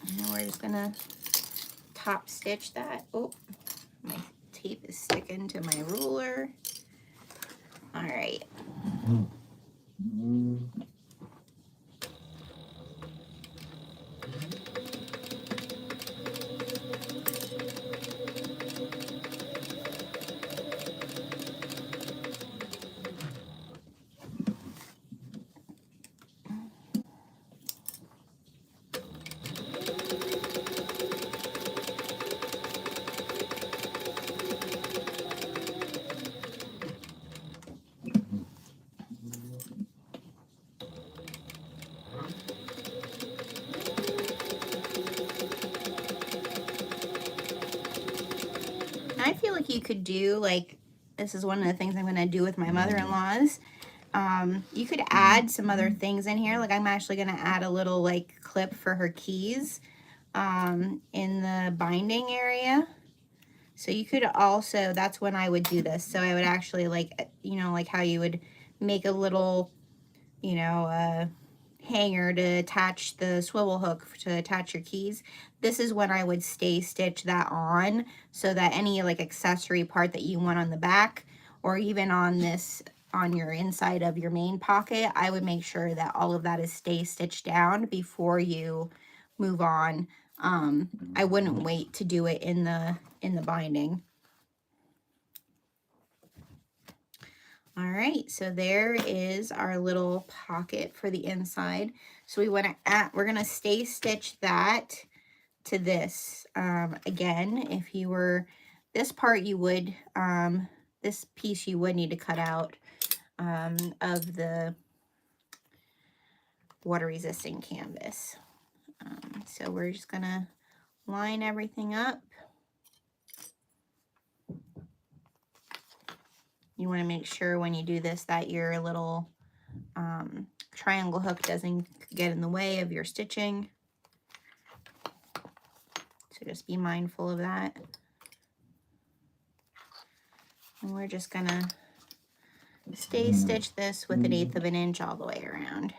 And then we're just gonna top stitch that. Oh, my tape is sticking to my ruler. All right. I feel like you could do, like, this is one of the things I'm going to do with my mother-in-law's. You could add some other things in here. Like, I'm actually going to add a little, like, clip for her keys in the binding area. So you could also, that's when I would do this. So I would actually, like, you know, like how you would make a little, you know, hanger to attach the swivel hook to attach your keys. This is when I would stay stitch that on, so that any like accessory part that you want on the back, or even on this, on your inside of your main pocket, I would make sure that all of that is stay stitched down before you move on. I wouldn't wait to do it in the binding. All right, so there is our little pocket for the inside. So we want to we're going to stay stitch that to this. Again, if you were, this part you would, this piece you would need to cut out of the water resistant canvas. So we're just going to line everything up. You want to make sure when you do this that your little triangle hook doesn't get in the way of your stitching. So just be mindful of that. And we're just gonna stay stitch this with 1/8 of an inch all the way around.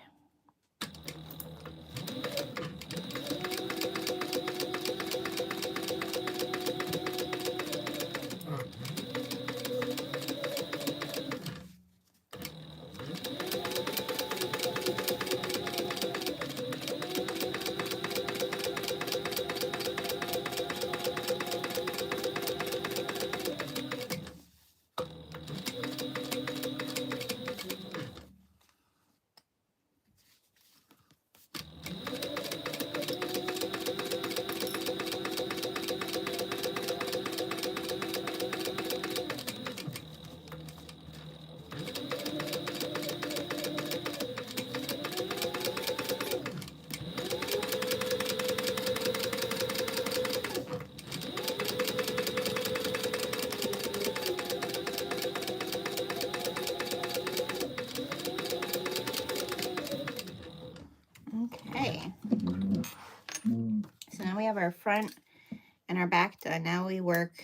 our front and our back done. Now we work,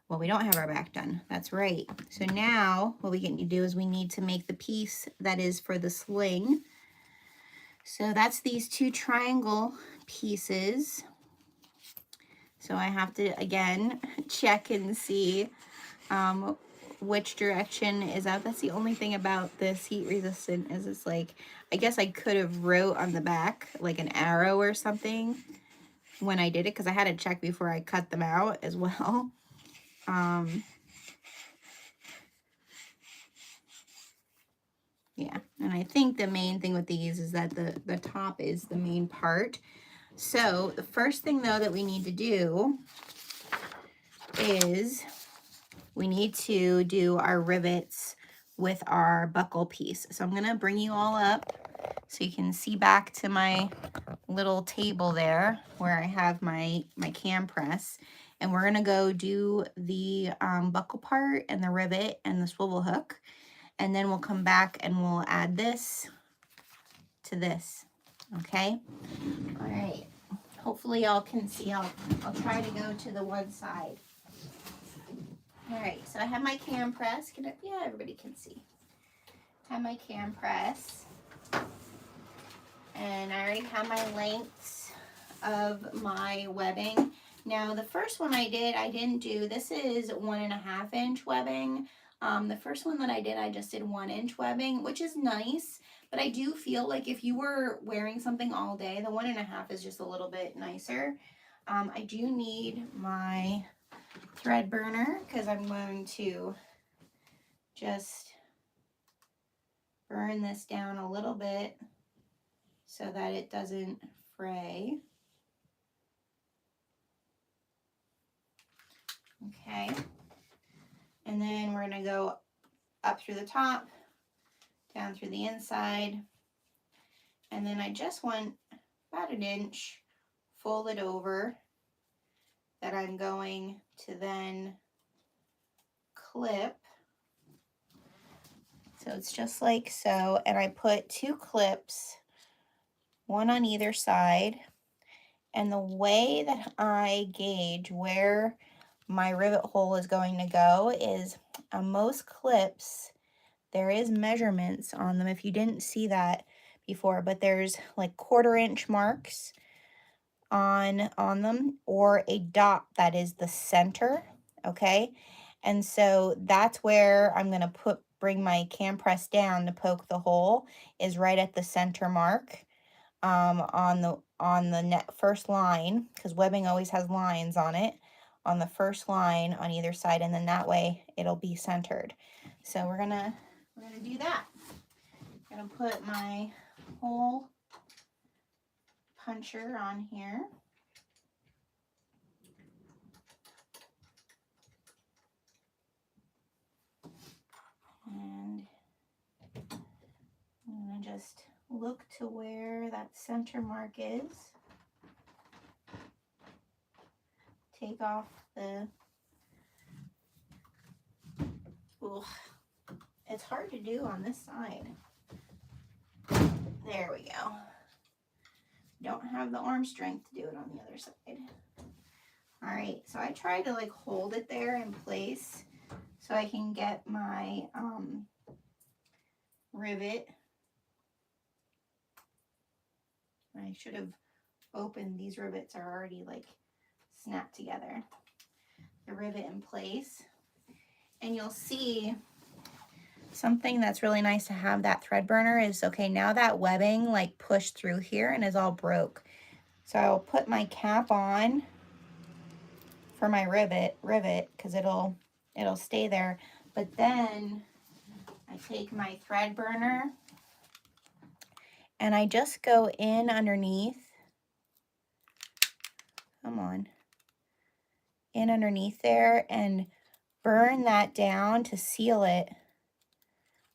well, we don't have our back done. That's right. So now what we need to do is we need to make the piece that is for the sling. So that's these 2 triangle pieces. So I have to, again, check and see which direction is out. That's the only thing about this heat resistant is it's like, I guess I could have wrote on the back like an arrow or something when I did it, because I had to check before I cut them out as well. Yeah, and I think the main thing with these is that the top is the main part. So the first thing though that we need to do is we need to do our rivets with our buckle piece. So I'm gonna bring you all up so you can see back to my little table there where I have my cam press, and we're gonna go do the buckle part and the rivet and the swivel hook, and then we'll come back and we'll add this to this. Okay, all right, hopefully y'all can see. I'll try to go to the one side. All right, so I have my cam press. Yeah, everybody can see. I have my cam press, and I already have my lengths of my webbing. Now the first one I didn't do, this is 1.5 inch webbing. The first one that I did, I just did 1 inch webbing, which is nice, but I do feel like if you were wearing something all day, the 1.5 is just a little bit nicer. I do need my thread burner because I'm going to just burn this down a little bit so that it doesn't fray. Okay, and then we're going to go up through the top, down through the inside, and then I just want about 1 inch folded over that I'm going to then clip. So it's just like so, and I put 2 clips, one on either side, and the way that I gauge where my rivet hole is going to go is on most clips there is measurements on them, if you didn't see that before, but there's like 1/4 inch marks on them, or a dot that is the center. Okay, and so that's where I'm going to bring my cam press down to poke the hole, is right at the center mark on the first line, because webbing always has lines on it, on the first line on either side, and then that way it'll be centered. So we're gonna do that. I'm gonna put my hole puncher on here. And I'm gonna just look to where that center mark is. Take off the, ooh, it's hard to do on this side. There we go. Don't have the arm strength to do it on the other side. All right, so I try to like hold it there in place so I can get my rivet. I should have opened, these rivets are already like snapped together. The rivet in place. And you'll see something that's really nice to have that thread burner is, okay, now that webbing like pushed through here and is all broke. So I'll put my cap on for my rivet because it'll stay there. But then I take my thread burner and I just go in underneath. Come on. In underneath there and burn that down to seal it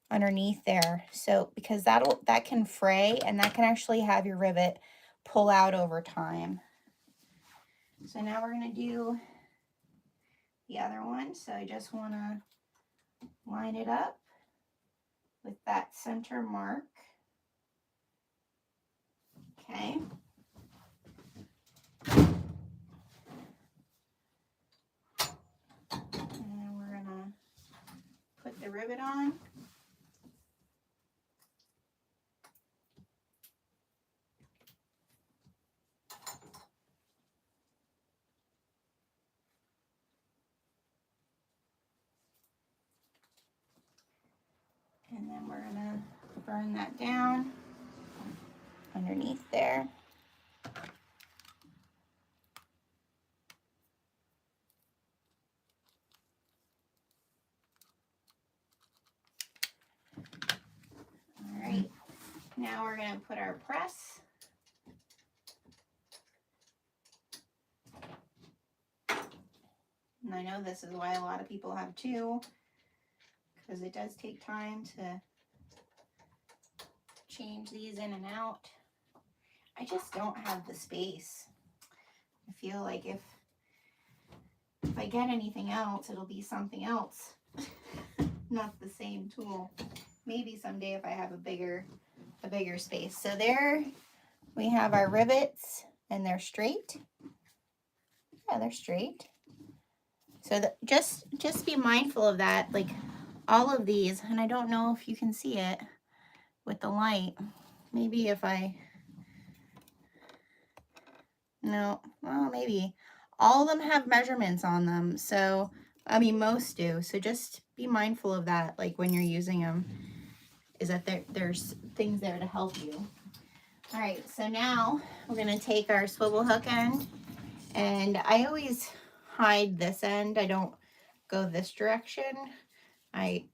underneath there. So because that can fray, and that can actually have your rivet pull out over time. So now we're going to do the other one. So I just want to line it up with that center mark. Okay. the rivet on. And then we're gonna burn that down underneath there. All right, now we're gonna put our press. And I know this is why a lot of people have two, because it does take time to change these in and out. I just don't have the space. I feel like if I get anything else, it'll be something else, not the same tool. Maybe someday if I have a bigger space. So there we have our rivets, and they're straight. Yeah, they're straight. So just be mindful of that. Like all of these, and I don't know if you can see it with the light. Maybe if I, no, well, maybe. All of them have measurements on them. So, I mean, most do. So just be mindful of that, like when you're using them, is that there's things there to help you. All right, so now we're gonna take our swivel hook end, and I always hide this end. I don't go this direction. I,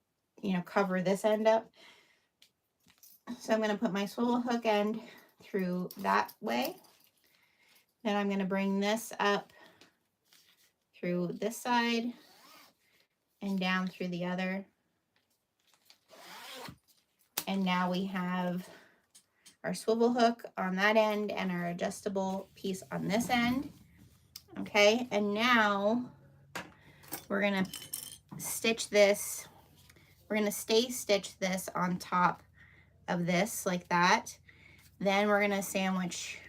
cover this end up. So I'm gonna put my swivel hook end through that way. Then I'm gonna bring this up through this side and down through the other. And now we have our swivel hook on that end and our adjustable piece on this end. Okay, and now we're gonna stitch this. We're gonna stitch this on top of this like that. Then we're gonna sandwich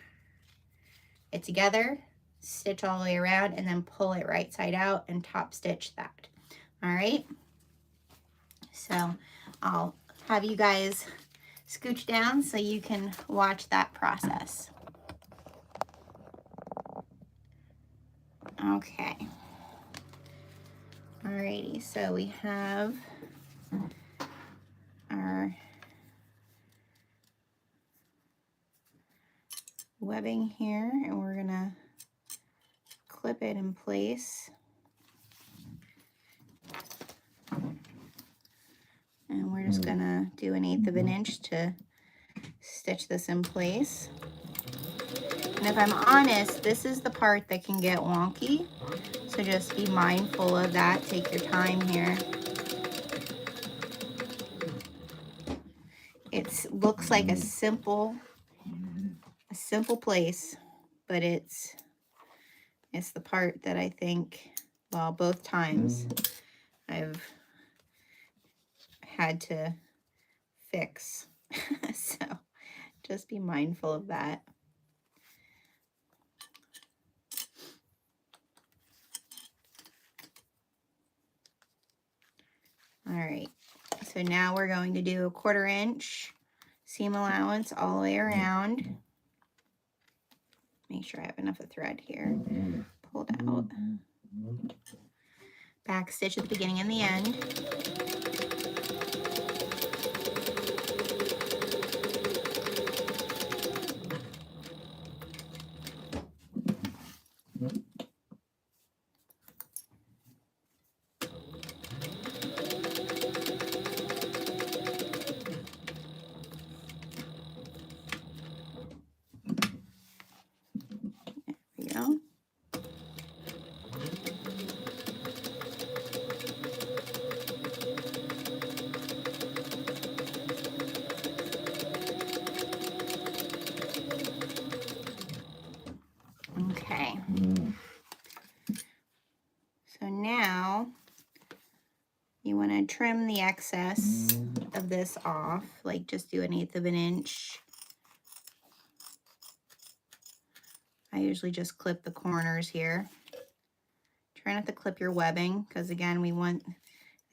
it together, stitch all the way around, and then pull it right side out and top stitch that. All right, so I'll have you guys scooch down so you can watch that process. Okay. Alrighty, so we have our webbing here, and we're gonna clip it in place. And we're just gonna do 1/8 of an inch to stitch this in place. And if I'm honest, this is the part that can get wonky. So just be mindful of that. Take your time here. It looks like a simple place, but it's the part that I think, well, both times I've had to fix. So just be mindful of that. All right, so now we're going to do a 1/4 inch seam allowance all the way around. Make sure I have enough of thread here. Pulled out. Back stitch at the beginning and the end. Okay. So now you want to trim the excess of this off, like just do 1/8 of an inch. I usually just clip the corners here. Try not to clip your webbing, because again, we want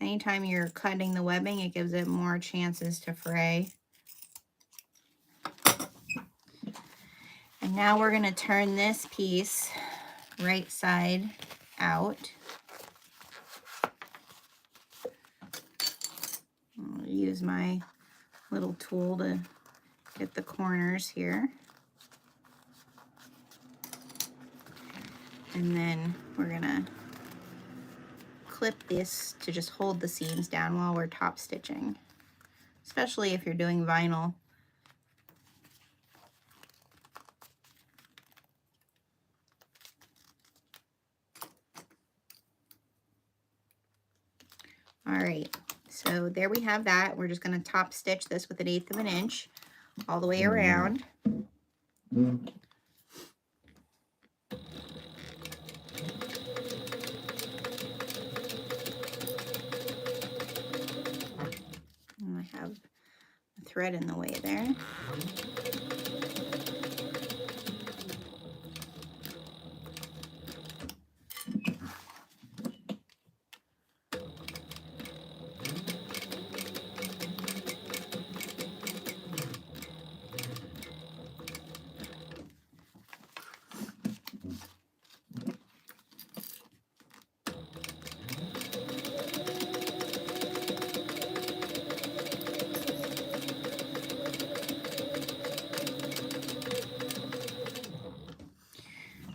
Anytime you're cutting the webbing, it gives it more chances to fray. And now we're going to turn this piece right side out. I'll use my little tool to get the corners here. And then we're going to clip this to just hold the seams down while we're top stitching, especially if you're doing vinyl. All right, so there we have that. We're just going to top stitch this with 1/8 of an inch all the way around. And I have a thread in the way there.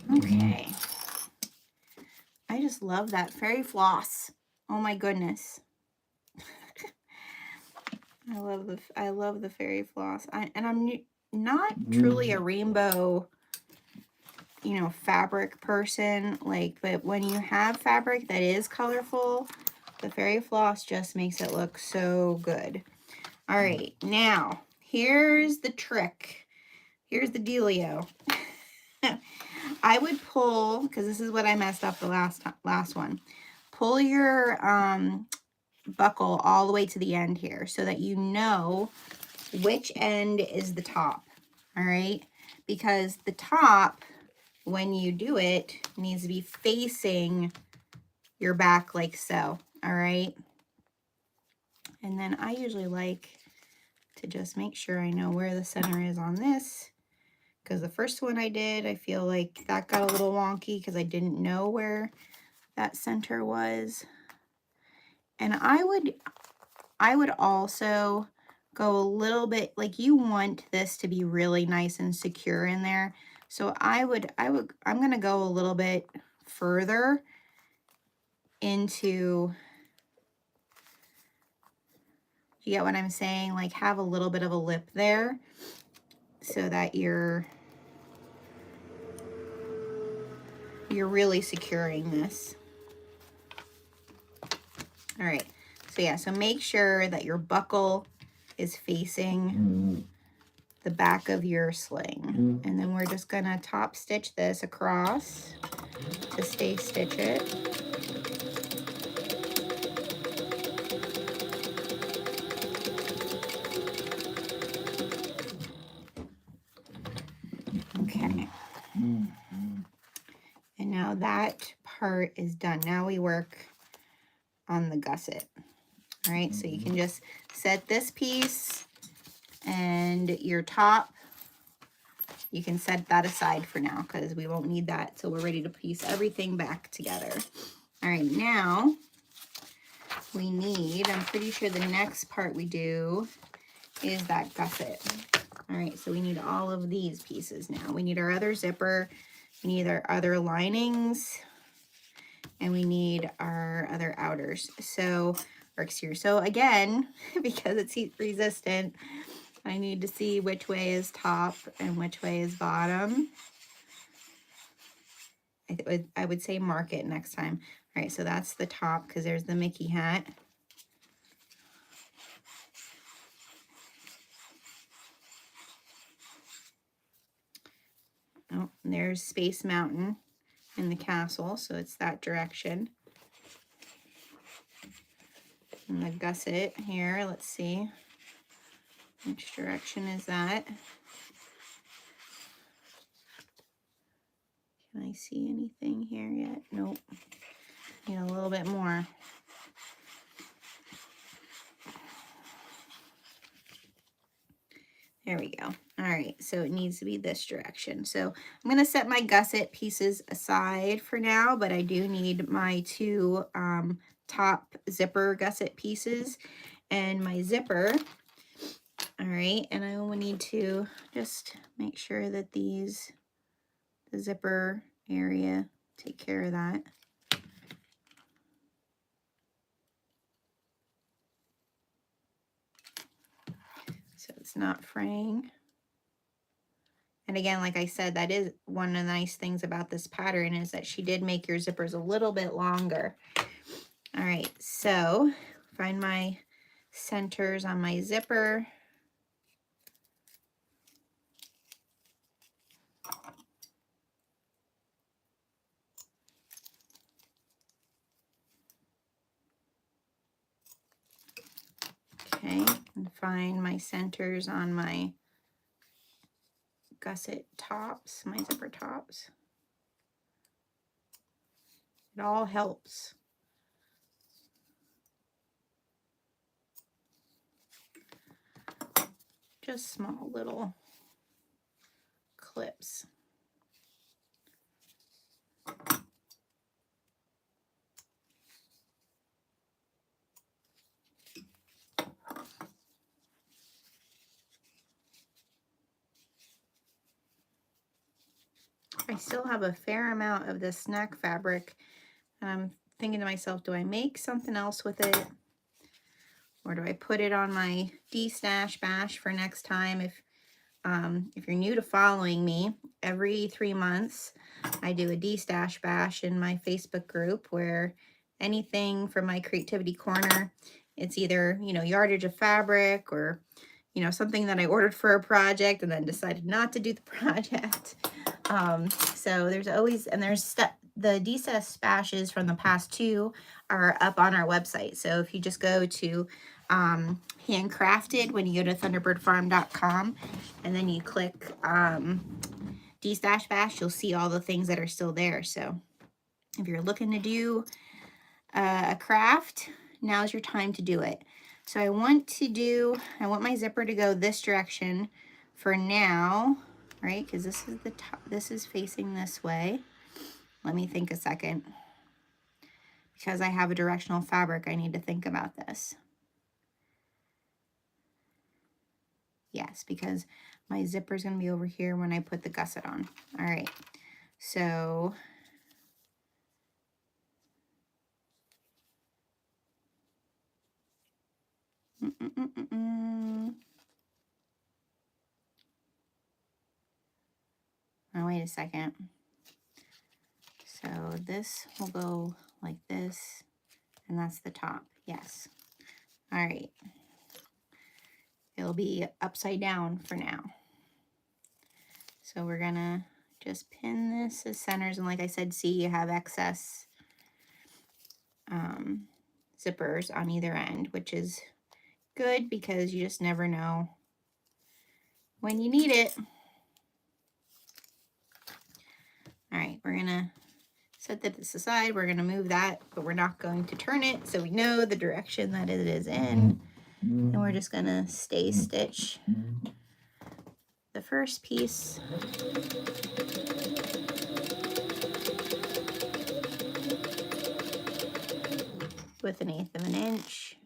Okay. I just love that fairy floss. Oh my goodness. I love the fairy floss. And I'm not truly a rainbow, you know, fabric person, like, but when you have fabric that is colorful, the fairy floss just makes it look so good. All right, now here's the trick. Here's the dealio. I would pull, because this is what I messed up the last one. Pull your buckle all the way to the end here so that you know which end is the top. All right, because the top, when you do it, needs to be facing your back like so. All right, and then I usually like to just make sure I know where the center is on this, because the first one I did, I feel like that got a little wonky because I didn't know where that center was. And I would also go a little bit, like, you want this to be really nice and secure in there. So I'm going to go a little bit further into, you get what I'm saying? Like, have a little bit of a lip there so that you're really securing this. All right, so yeah, so make sure that your buckle is facing the back of your sling. And then we're just gonna top stitch this across to stay stitch it. Okay. And now that part is done. Now we work on the gusset. All right, so you can just set this piece and your top, you can set that aside for now because we won't need that till we're ready to piece everything back together. All right, now we need, I'm pretty sure the next part we do is that gusset. All right, so we need all of these pieces now. We need our other zipper, we need our other linings, and we need our other outers. So, or exterior. So again, because it's heat resistant, I need to see which way is top and which way is bottom. I would say mark it next time. All right, so that's the top because there's the Mickey hat. Oh, and there's Space Mountain in the castle, so it's that direction. And the gusset here, let's see. Which direction is that? Can I see anything here yet? Nope. Need a little bit more. There we go. All right, so it needs to be this direction. So I'm going to set my gusset pieces aside for now, but I do need my two top zipper gusset pieces and my zipper. All right, and I will need to just make sure that the zipper area, take care of that. So it's not fraying. And again, like I said, that is one of the nice things about this pattern, is that she did make your zippers a little bit longer. All right, so find my centers on my zipper. Okay, and find my centers on my gusset tops, my zipper tops. It all helps. Just small little clips. I still have a fair amount of this snack fabric. I'm thinking to myself, do I make something else with it? Or do I put it on my de-stash bash for next time? If you're new to following me, every 3 months, I do a de-stash bash in my Facebook group where anything from my creativity corner, it's either, you know, yardage of fabric or, you know, something that I ordered for a project and then decided not to do the project. So there's always, and there's the de-stash bashes from the past 2 are up on our website. So if you just go to handcrafted when you go to thunderbirdfarm.com and then you click de-stash bash, you'll see all the things that are still there. So if you're looking to do a craft, now's your time to do it. So I want my zipper to go this direction for now, right? Because this is the top, this is facing this way. Let me think a second. Because I have a directional fabric, I need to think about this. Yes, because my zipper is going to be over here when I put the gusset on. All right, so oh, wait a second. So this will go like this, and that's the top. Yes. All right. It'll be upside down for now. So we're gonna just pin this as centers, and like I said, see, you have excess zippers on either end, which is good because you just never know when you need it. All right, we're gonna set this aside. We're gonna move that, but we're not going to turn it, so we know the direction that it is in. And we're just gonna stay stitch the first piece. With 1/8 of an inch.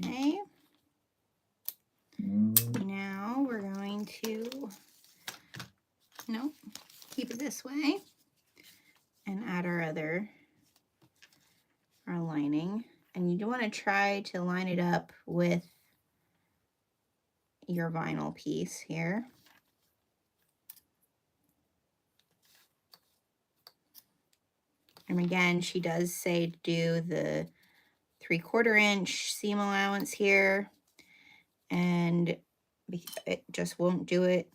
Okay. Now we're going to, keep it this way and add our lining. And you do want to try to line it up with your vinyl piece here. And again, she does say to do the 3/4 inch seam allowance here, and it just won't do it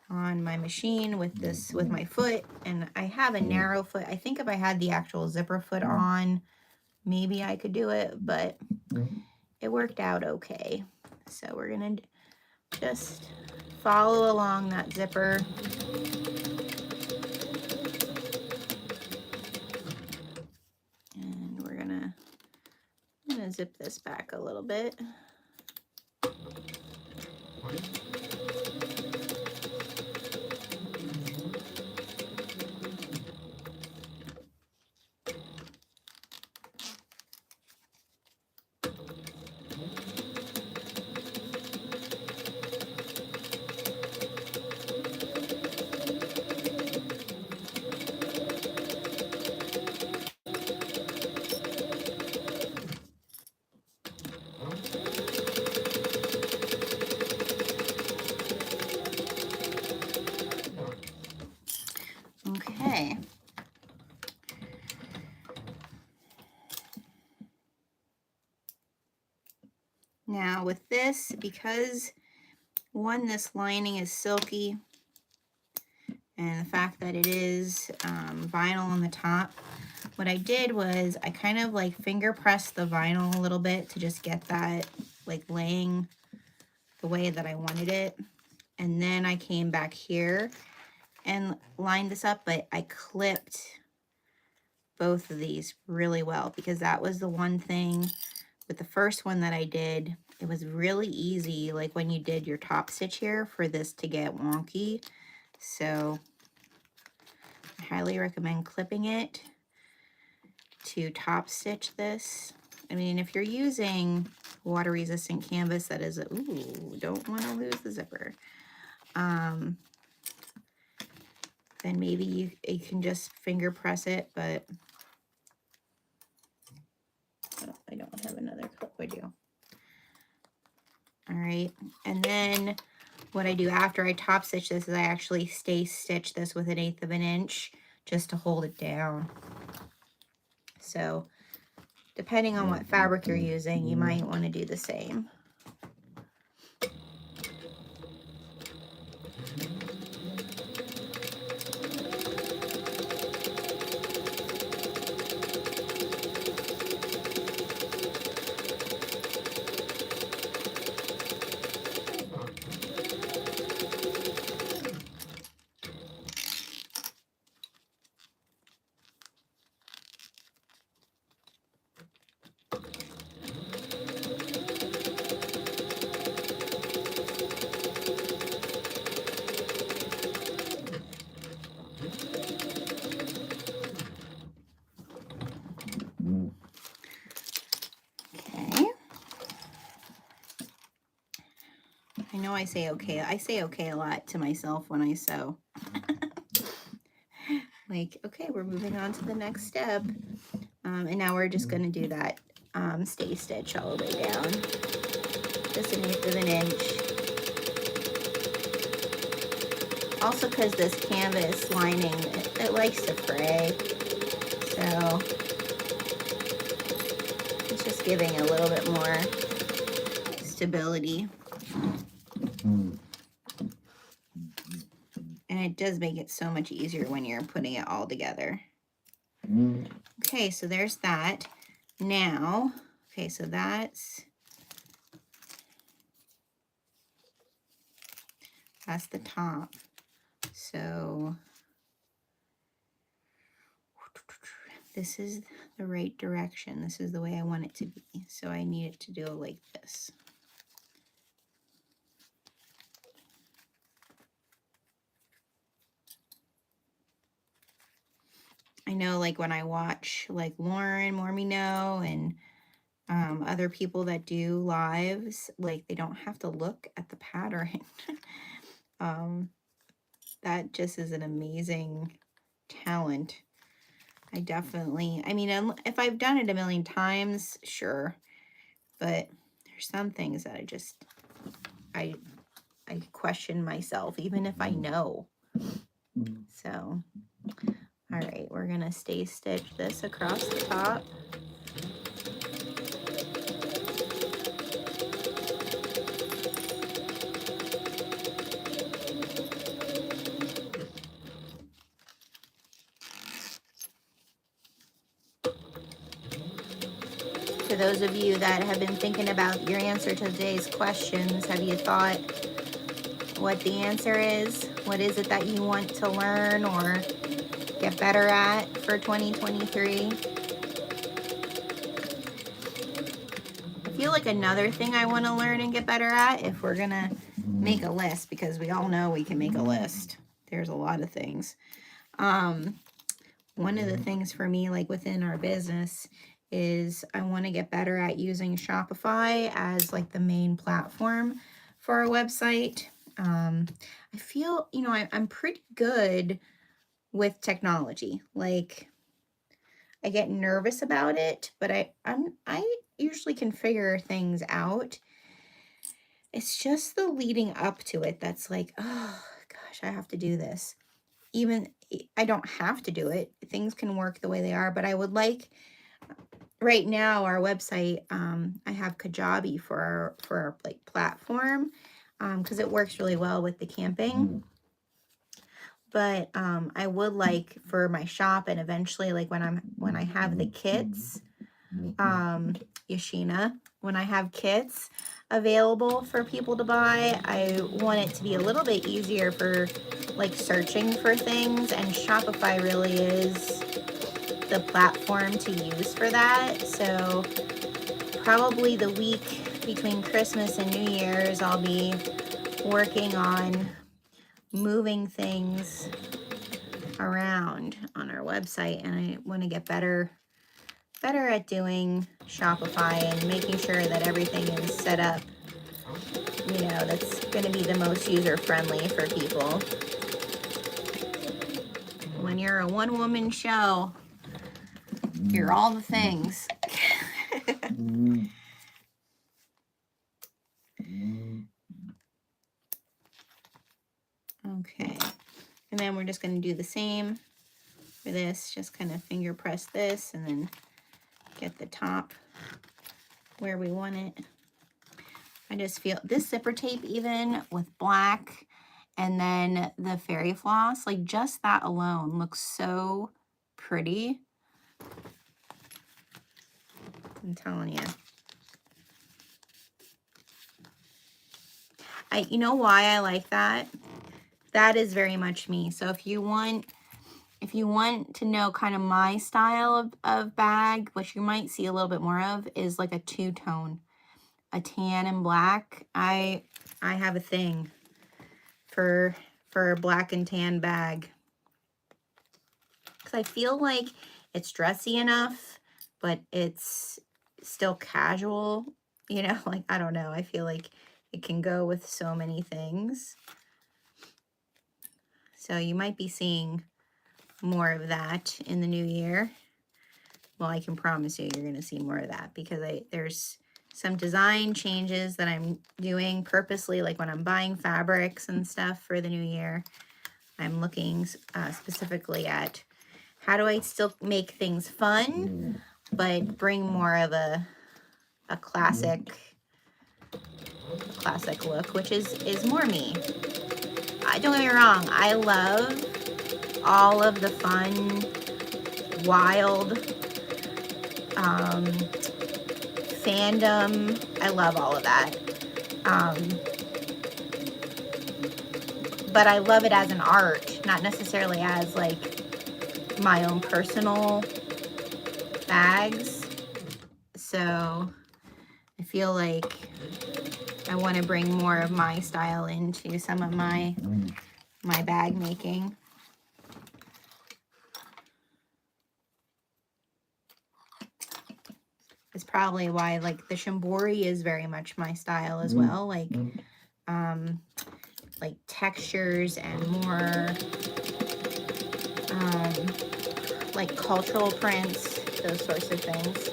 on my machine with this, with my foot. And I have a narrow foot. I think if I had the actual zipper foot on, maybe I could do it, but it worked out okay. So we're gonna just follow along that zipper. And we're gonna zip this back a little bit. Okay. Now with this, because one, this lining is silky, and the fact that it is vinyl on the top, what I did was I kind of like finger pressed the vinyl a little bit to just get that like laying the way that I wanted it. And then I came back here and lined this up, but I clipped both of these really well, because that was the one thing with the first one that I did. It was really easy, like when you did your top stitch here, for this to get wonky. So I highly recommend clipping it to top stitch this. I mean, if you're using water resistant canvas that is, ooh, don't want to lose the zipper, then maybe you can just finger press it, but oh, I don't have another clip with you. All right, and then what I do after I top stitch this is I actually stay stitch this with 1/8 of an inch just to hold it down. So depending on what fabric you're using, you might want to do the same. I know I say okay. I say okay a lot to myself when I sew. Like, okay, we're moving on to the next step. And now we're just going to do that stay stitch all the way down. Just 1/8 of an inch. Also, because this canvas lining, it likes to fray. So it's just giving a little bit more stability. And it does make it so much easier when you're putting it all together. Okay, so there's that. Now, okay, so that's the top. So this is the right direction. This is the way I want it to be. So I need it to do it like this. I know, like when I watch like Lauren Mormino and other people that do lives, like they don't have to look at the pattern. That just is an amazing talent. I definitely, I mean, if I've done it a million times, sure, but there's some things that I question myself, even if I know. So, all right, we're gonna stay stitch this across the top. to those of you that have been thinking about your answer to today's questions, have you thought what the answer is? What is it that you want to learn or get better at for 2023? I feel like another thing I want to learn and get better at, if we're gonna make a list, because we all know we can make a list. There's a lot of things. One of the things for me, like within our business, is I want to get better at using Shopify as like the main platform for our website. I feel, you know, I'm pretty good with technology. Like, I get nervous about it, but I usually can figure things out. It's just the leading up to it that's like, oh gosh, I have to do this. Even I don't have to do it. Things can work the way they are, but I would like, right now, our website, I have Kajabi for our like platform, because it works really well with the camping. But I would like for my shop, and eventually, like when I have the kits, Yashina, when I have kits available for people to buy, I want it to be a little bit easier for like searching for things, and Shopify really is the platform to use for that. So probably the week between Christmas and New Year's, I'll be working on moving things around on our website, and I want to get better at doing Shopify and making sure that everything is set up, you know, that's going to be the most user-friendly for people. When you're a one-woman show, you're all the things. Okay, and then we're just going to do the same for this. Just kind of finger press this and then get the top where we want it. I just feel this zipper tape, even with black and then the fairy floss, like just that alone looks so pretty. I'm telling you. You know why I like that? That is very much me. So if you want to know kind of my style of bag, which you might see a little bit more of, is like a two-tone, a tan and black. I have a thing for a black and tan bag, because I feel like it's dressy enough, but it's still casual, you know, like, I don't know. I feel like it can go with so many things. So you might be seeing more of that in the new year. Well, I can promise you, you're going to see more of that, because there's some design changes that I'm doing purposely, like when I'm buying fabrics and stuff for the new year. I'm looking specifically at how do I still make things fun, but bring more of a classic look, which is more me. Don't get me wrong, I love all of the fun, wild fandom. I love all of that. But I love it as an art, not necessarily as like my own personal bags. So I feel like I want to bring more of my style into some of my bag making. It's probably why like the shambori is very much my style as well. Like textures and more like cultural prints, those sorts of things.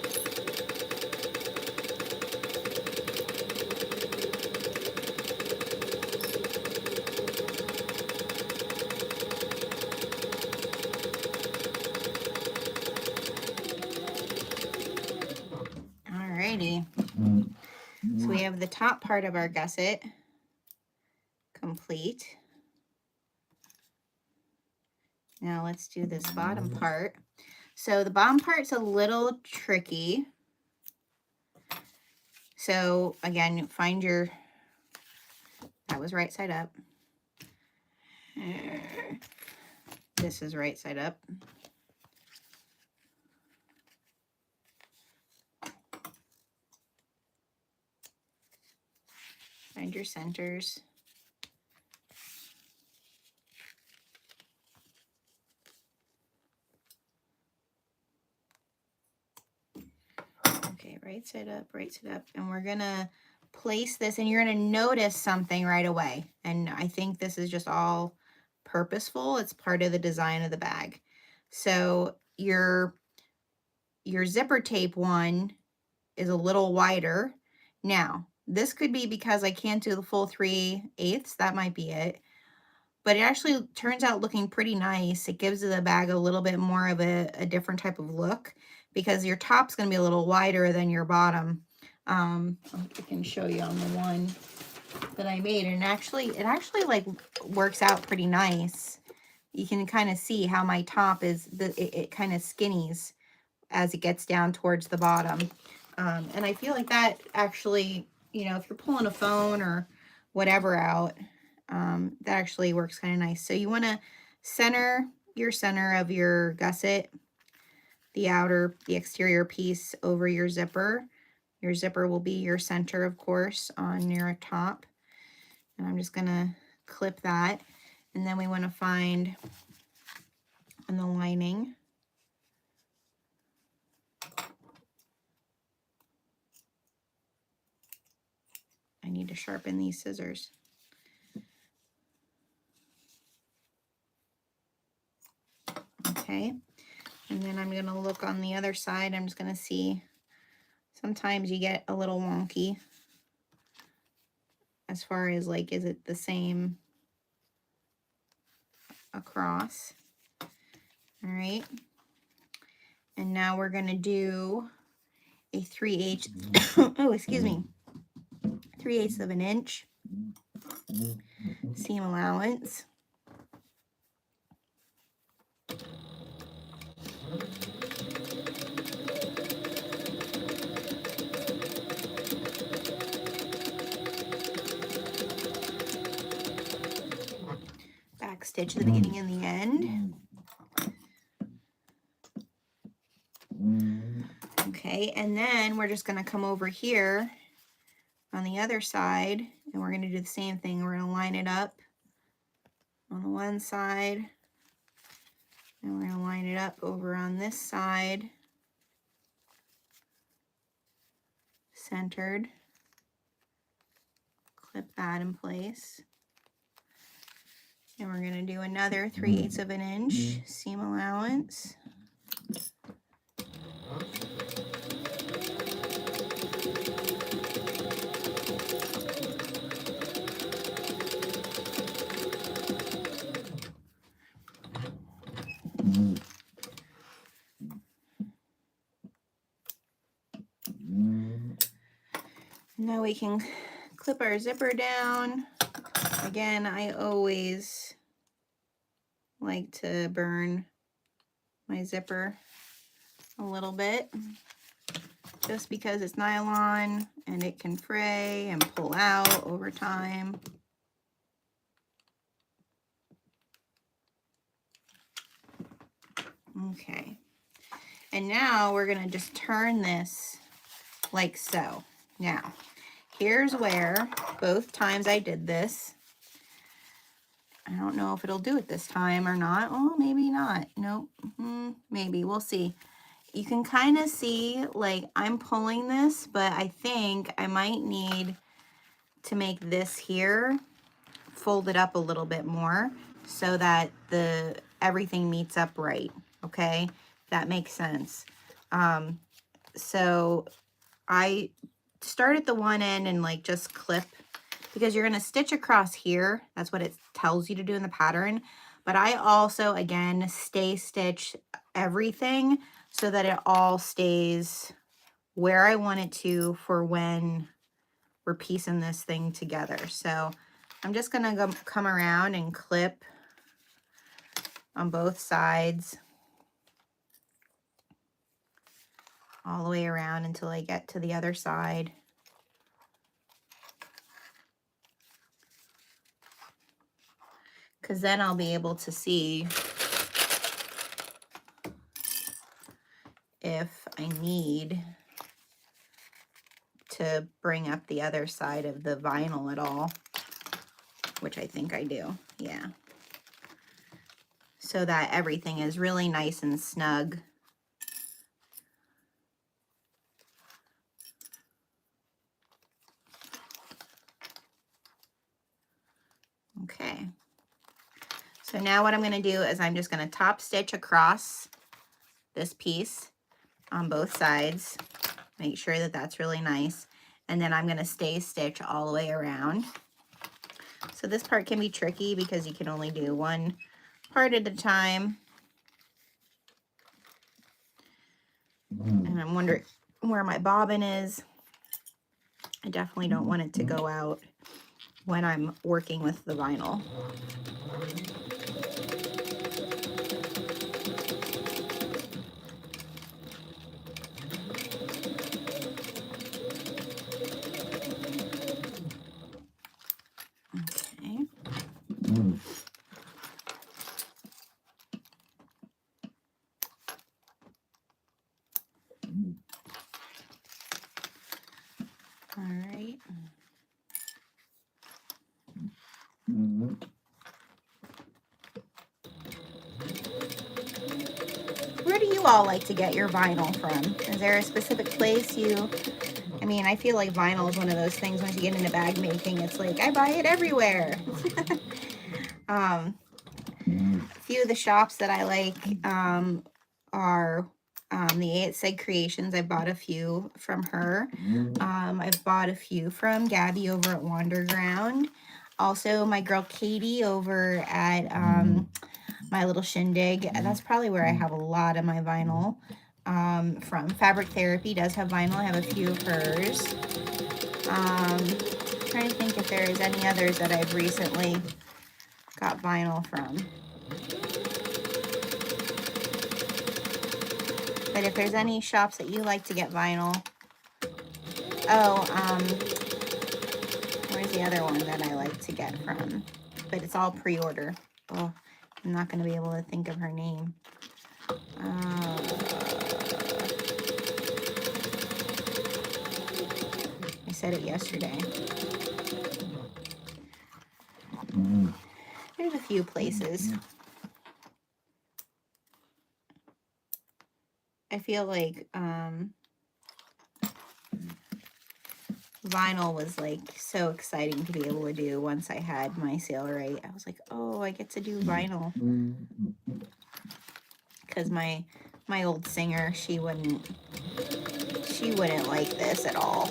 Alrighty. So we have the top part of our gusset complete. Now let's do this bottom part. So the bottom part's a little tricky. So again, find your, that was right side up. This is right side up. Find your centers. Okay, right side up, and we're gonna place this, and you're gonna notice something right away. And I think this is just all purposeful. It's part of the design of the bag. So your zipper tape one is a little wider. Now, this could be because I can't do the full 3/8. That might be it. But it actually turns out looking pretty nice. It gives the bag a little bit more of a different type of look, because your top's going to be a little wider than your bottom. I can show you on the one that I made, and it actually like works out pretty nice. You can kind of see how my top is, it kind of skinnies as it gets down towards the bottom. And I feel like that actually, you know, if you're pulling a phone or whatever out, that actually works kind of nice. So you want to center your center of your gusset, the exterior piece over your zipper. Your zipper will be your center, of course, on your top. And I'm just going to clip that. And then we want to find on the lining. I need to sharpen these scissors. Okay, and then I'm going to look on the other side. I'm just going to see, sometimes you get a little wonky as far as like, is it the same across? All right, and now we're going to do a 3/8 oh, excuse me, 3/8 of an inch seam allowance. Back stitch the beginning and the end. Okay, and then we're just going to come over here on the other side, and we're going to do the same thing. We're going to line it up on the one side, and we're going to line it up over on this side, centered. Clip that in place. And we're going to do another 3/8 of an inch seam allowance. Now we can clip our zipper down. Again, I always like to burn my zipper a little bit, just because it's nylon and it can fray and pull out over time. Okay, and now we're going to just turn this like so. Now, here's where both times I did this, I don't know if it'll do it this time or not. Oh, maybe not. Nope. Maybe. We'll see. You can kind of see, like, I'm pulling this, but I think I might need to make this here fold it up a little bit more so that everything meets up right. Okay? That makes sense. So I start at the one end and like just clip, because you're going to stitch across here. That's what it tells you to do in the pattern. But I also, again, stitch everything so that it all stays where I want it to for when we're piecing this thing together. So I'm just going to come around and clip on both sides all the way around until I get to the other side. because then I'll be able to see if I need to bring up the other side of the vinyl at all, which I think I do, yeah. So that everything is really nice and snug. Okay. So now what I'm going to do is I'm just going to top stitch across this piece on both sides. Make sure that that's really nice. And then I'm going to stay stitch all the way around. So this part can be tricky because you can only do one part at a time. And I'm wondering where my bobbin is. I definitely don't want it to go out when I'm working with the vinyl. Okay. All right. Where do you all like to get your vinyl from? Is there a specific place you... I mean, I feel like vinyl is one of those things once you get into bag making, it's like, I buy it everywhere. A few of the shops that I like are the A Creations. I bought a few from her. I've bought a few from Gabby over at Wanderground. Also, my girl Katie over at My Little Shindig. That's probably where I have a lot of my vinyl. From Fabric Therapy does have vinyl. I have a few of hers. Trying to think if there's any others that I've recently got vinyl from. But if there's any shops that you like to get vinyl. Oh, where's the other one that I like to get from? But it's all pre-order. Oh, I'm not going to be able to think of her name. I said it yesterday. There's a few places. I feel like vinyl was like so exciting to be able to do once I had my sale rate. I was like, oh, I get to do vinyl. Because my old singer, she wouldn't like this at all.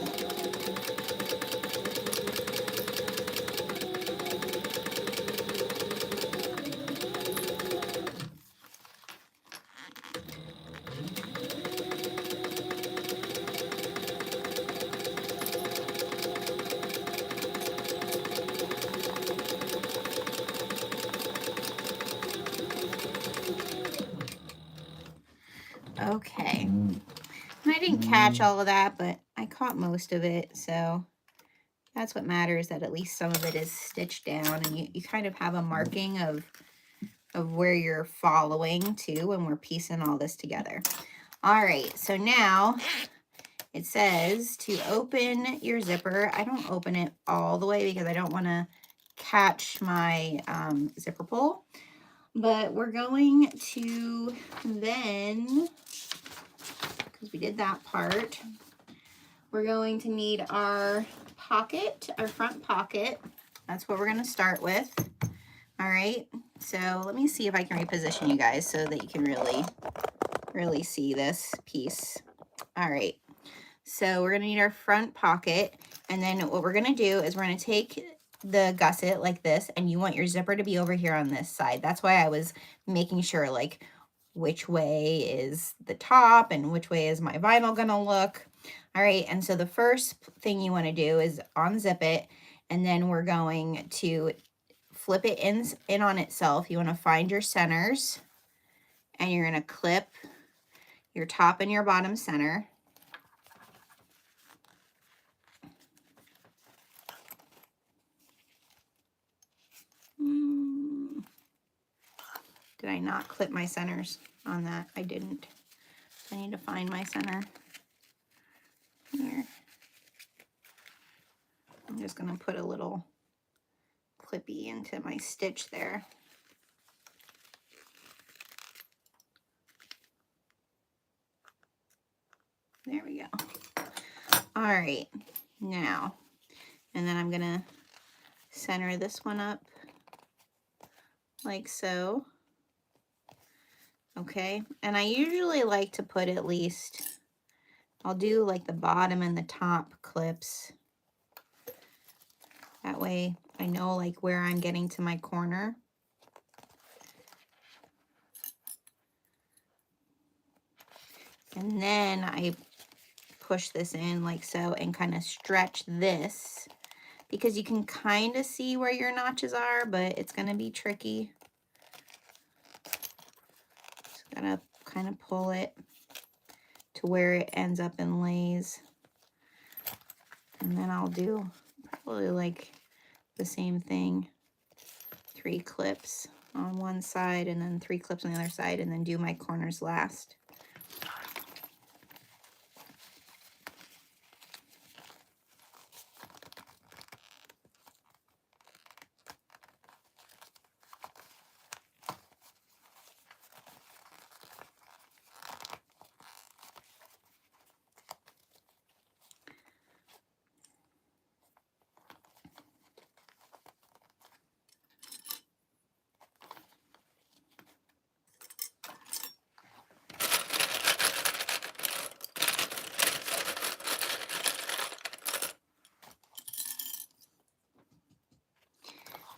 Okay, and I didn't catch all of that, but I caught most of it, so that's what matters, that at least some of it is stitched down, and you kind of have a marking of where you're following to when we're piecing all this together. All right, so now it says to open your zipper. I don't open it all the way because I don't want to catch my zipper pull. But we're going to then, because we did that part, we're going to need our pocket, our front pocket. That's what we're going to start with. All right, so let me see if I can reposition you guys so that you can really see this piece. All right, so we're going to need our front pocket, and then what we're going to do is we're going to take the gusset like this, and you want your zipper to be over here on this side. That's why I was making sure, like, which way is the top and which way is my vinyl gonna look. All right, and so the first thing you want to do is unzip it, and then we're going to flip it in on itself. You want to find your centers, and you're going to clip your top and your bottom center. clip my centers on that. I didn't. I need to find my center here. I'm just going to put a little clippy into my stitch there. There we go. All right, now, and then I'm gonna center this one up like so. Okay, and I usually like to put at least, I'll do like the bottom and the top clips. That way I know like where I'm getting to my corner. And then I push this in like so and kind of stretch this, because you can kind of see where your notches are, but it's going to be tricky. Just gotta kind of pull it to where it ends up and lays. And then I'll do probably like the same thing, 3 clips on one side and then 3 clips on the other side, and then do my corners last.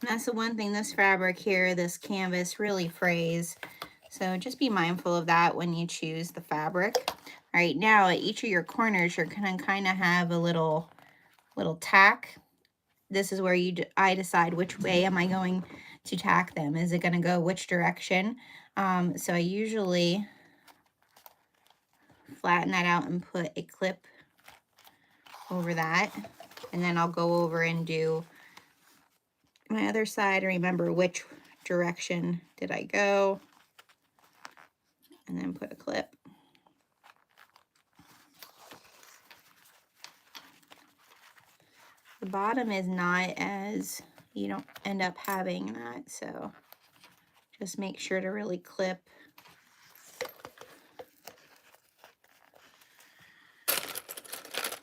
And that's the one thing, this fabric here, this canvas really frays. So just be mindful of that when you choose the fabric. All right, now at each of your corners, you're gonna kind of have a little tack. This is where I decide which way am I going to tack them. Is it gonna go which direction? So I usually flatten that out and put a clip over that. And then I'll go over and do my other side, remember which direction did I go, and then put a clip. The bottom is not as, you don't end up having that, so just make sure to really clip.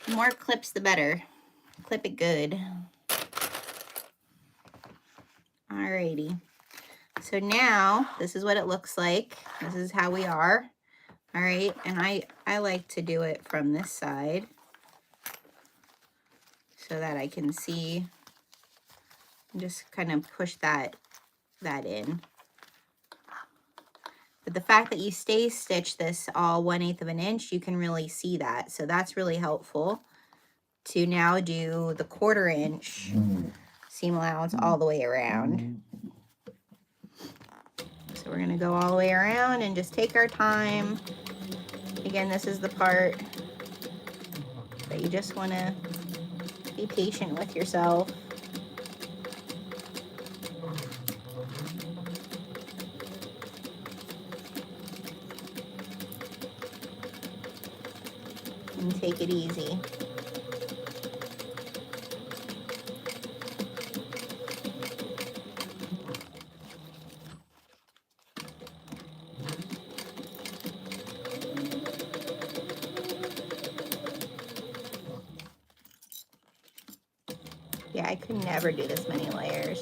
The more clips, the better. Clip it good. Alrighty. So now, this is what it looks like. This is how we are. All right, and I like to do it from this side so that I can see, just kind of push that in. But the fact that you stay stitched this all 1/8 of an inch, you can really see that. So that's really helpful to now do the 1/4 inch seam allowance all the way around. So we're gonna go all the way around and just take our time. Again, this is the part that you just wanna be patient with yourself. And take it easy. Yeah, I could never do this many layers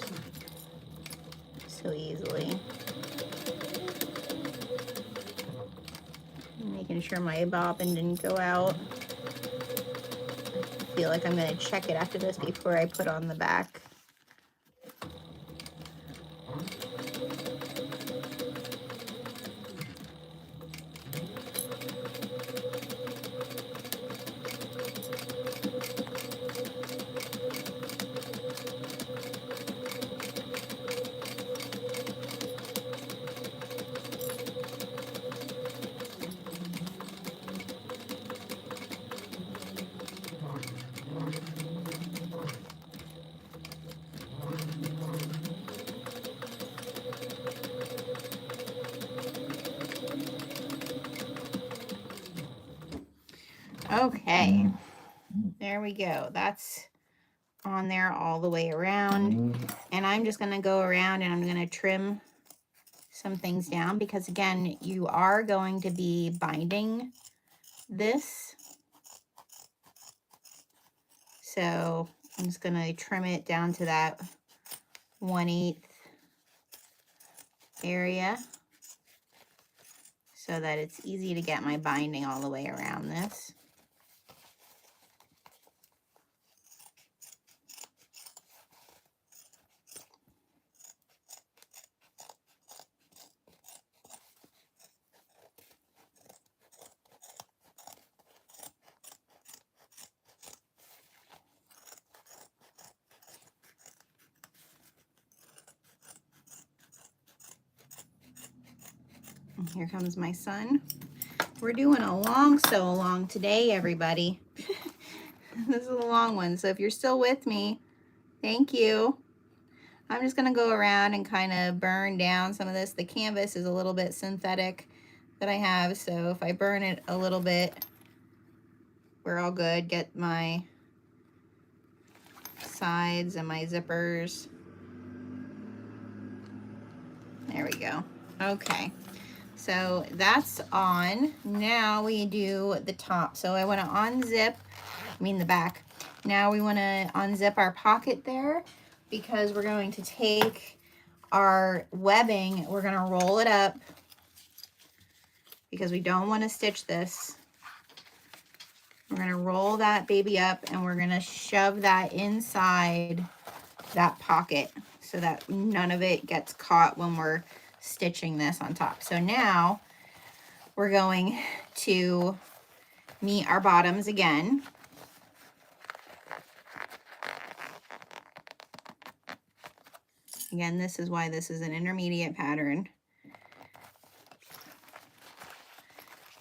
so easily. Making sure my bobbin didn't go out. I feel like I'm going to check it after this before I put on the back. Okay, there we go. That's on there all the way around. And I'm just going to go around and I'm going to trim some things down because, again, you are going to be binding this. So I'm just going to trim it down to that 1/8 area so that it's easy to get my binding all the way around this. And here comes my son. We're doing a long sew along today, everybody. This is a long one, so if you're still with me, thank you. I'm just going to go around and kind of burn down some of this. The canvas is a little bit synthetic that I have, so if I burn it a little bit, we're all good. Get my sides and my zippers. There we go. Okay, so that's on. Now we do the top. So I want to unzip, the back. Now we want to unzip our pocket there because we're going to take our webbing, we're going to roll it up because we don't want to stitch this. We're going to roll that baby up and we're going to shove that inside that pocket so that none of it gets caught when we're stitching this on top. So now we're going to meet our bottoms again. Again, this is why this is an intermediate pattern.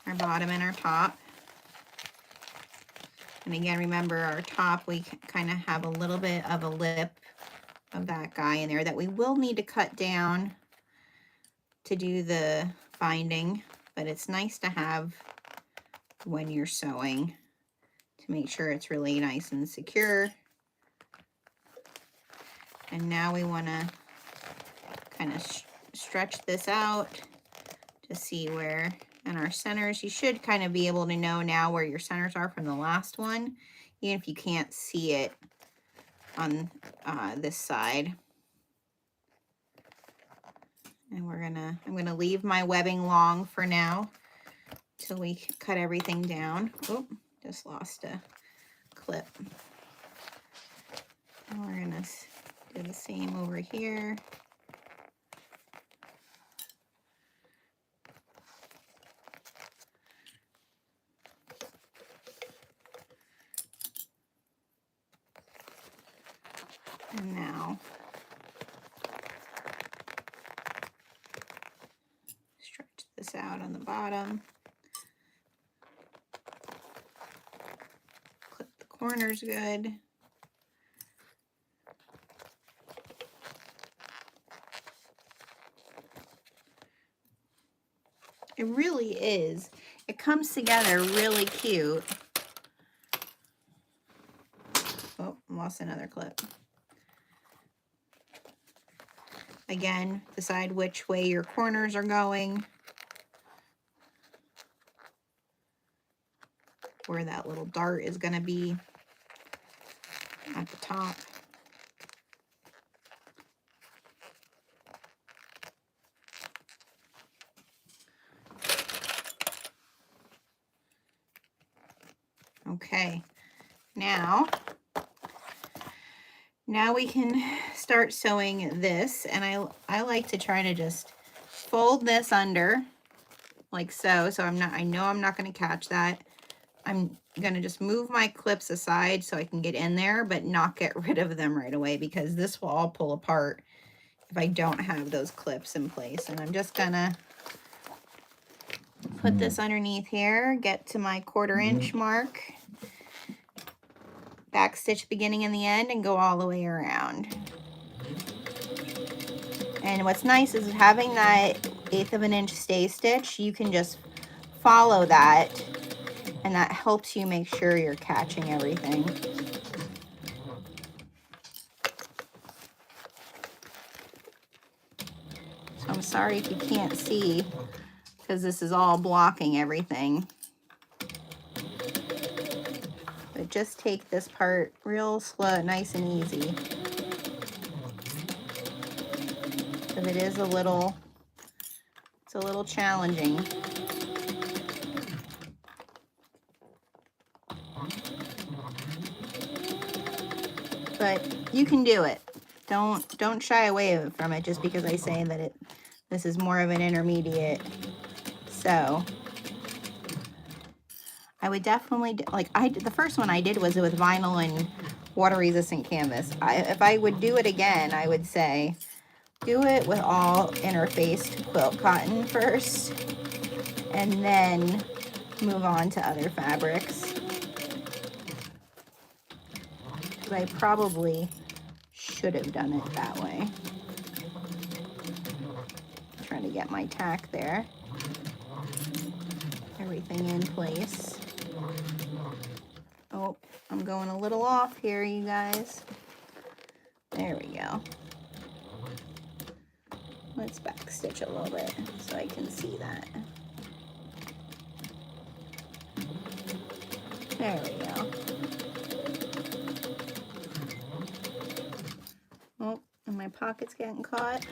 Our bottom and our top. And again, remember our top, we kind of have a little bit of a lip of that guy in there that we will need to cut down to do the binding, but it's nice to have when you're sewing to make sure it's really nice and secure. And now we want to kind of stretch this out to see where, and our centers, you should kind of be able to know now where your centers are from the last one, even if you can't see it on this side. And I'm gonna leave my webbing long for now till we cut everything down. Oh, just lost a clip. And we're gonna do the same over here. And now stretch this out on the bottom. Clip the corners good. It really is. It comes together really cute. Oh, lost another clip. Again, decide which way your corners are going. Where that little dart is going to be at the top. Okay, now we can start sewing this, and I like to try to just fold this under like so. So I know I'm not going to catch that. I'm going to just move my clips aside so I can get in there, but not get rid of them right away because this will all pull apart if I don't have those clips in place. And I'm just going to put this underneath here, get to my 1/4 inch mark, back stitch beginning and the end, and go all the way around. And what's nice is having that 1/8 of an inch stay stitch, you can just follow that and that helps you make sure you're catching everything. So I'm sorry if you can't see, because this is all blocking everything. But just take this part real slow, nice and easy. Because it is a little, it's a little challenging. But you can do it. Don't shy away from it just because I say that this is more of an intermediate. So I would definitely, like the first one I did was with vinyl and water resistant canvas. If I would do it again, I would say do it with all interfaced quilt cotton first, and then move on to other fabrics. Because I probably should have done it that way. Trying to get my tack there. Everything in place. Oh, I'm going a little off here, you guys. There we go. Let's backstitch a little bit so I can see that. There we go. Oh, and my pocket's getting caught.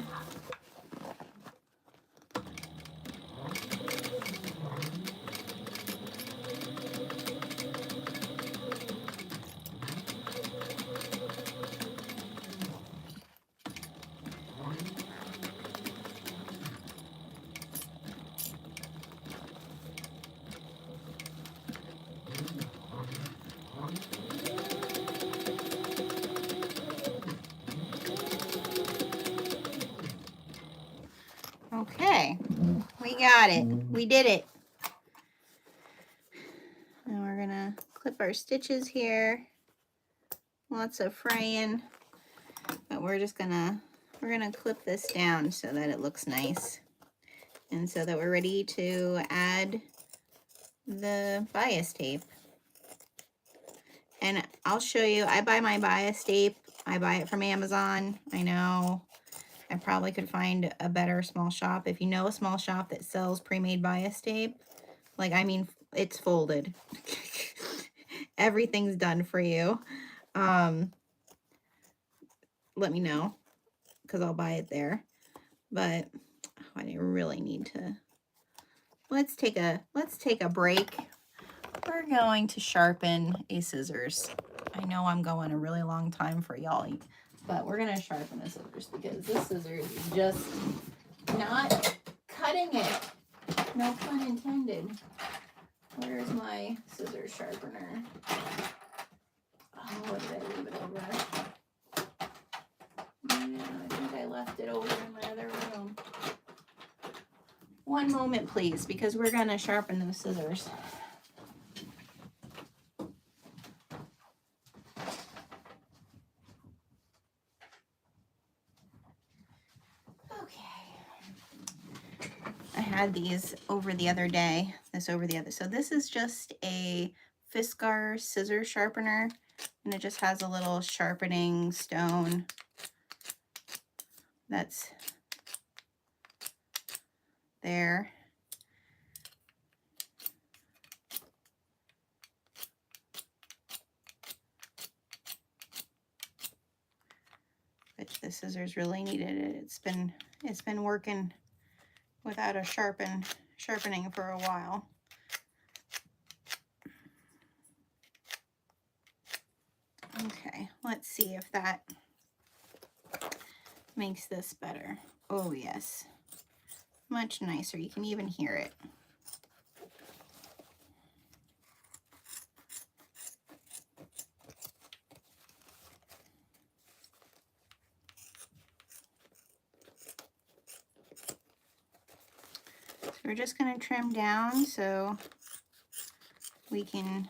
Okay, we got it. We did it. Now we're gonna clip our stitches here. Lots of fraying, but we're gonna clip this down so that it looks nice, and so that we're ready to add the bias tape. And I'll show you. I buy my bias tape. I buy it from Amazon. I know. I probably could find a better small shop. If you know a small shop that sells pre-made bias tape, like, I mean, it's folded. Everything's done for you. Let me know, because I'll buy it there. But I really need to. Let's take a break. We're going to sharpen a scissors. I know I'm going a really long time for y'all, but we're going to sharpen the scissors because this scissors is just not cutting it. No pun intended. Where's my scissors sharpener? Oh, did I leave it over? Yeah, I think I left it over in my other room. One moment, please, because we're going to sharpen those scissors. Had these over the other day, so this is just a Fiskar scissor sharpener, and it just has a little sharpening stone that's there. Which the scissors really needed it. It's been working without a sharpening for a while. Okay, let's see if that makes this better. Oh yes, much nicer. You can even hear it. We're just going to trim down so we can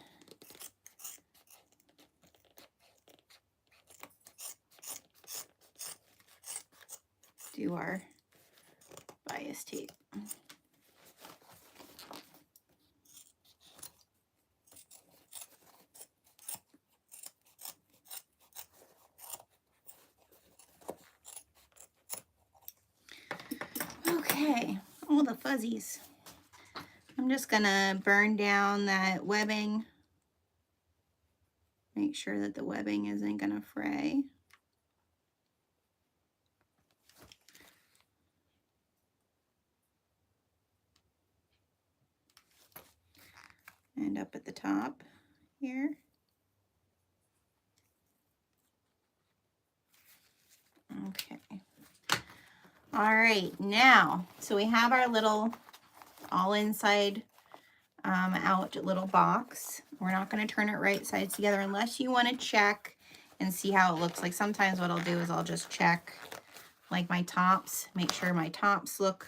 do our bias tape. fuzzies. I'm just gonna burn down that webbing. Make sure that the webbing isn't gonna fray. And up at the top here. Okay. All right, now, so we have our little all inside out little box. We're not going to turn it right sides together unless you want to check and see how it looks. Like sometimes what I'll do is I'll just check like my tops, make sure my tops look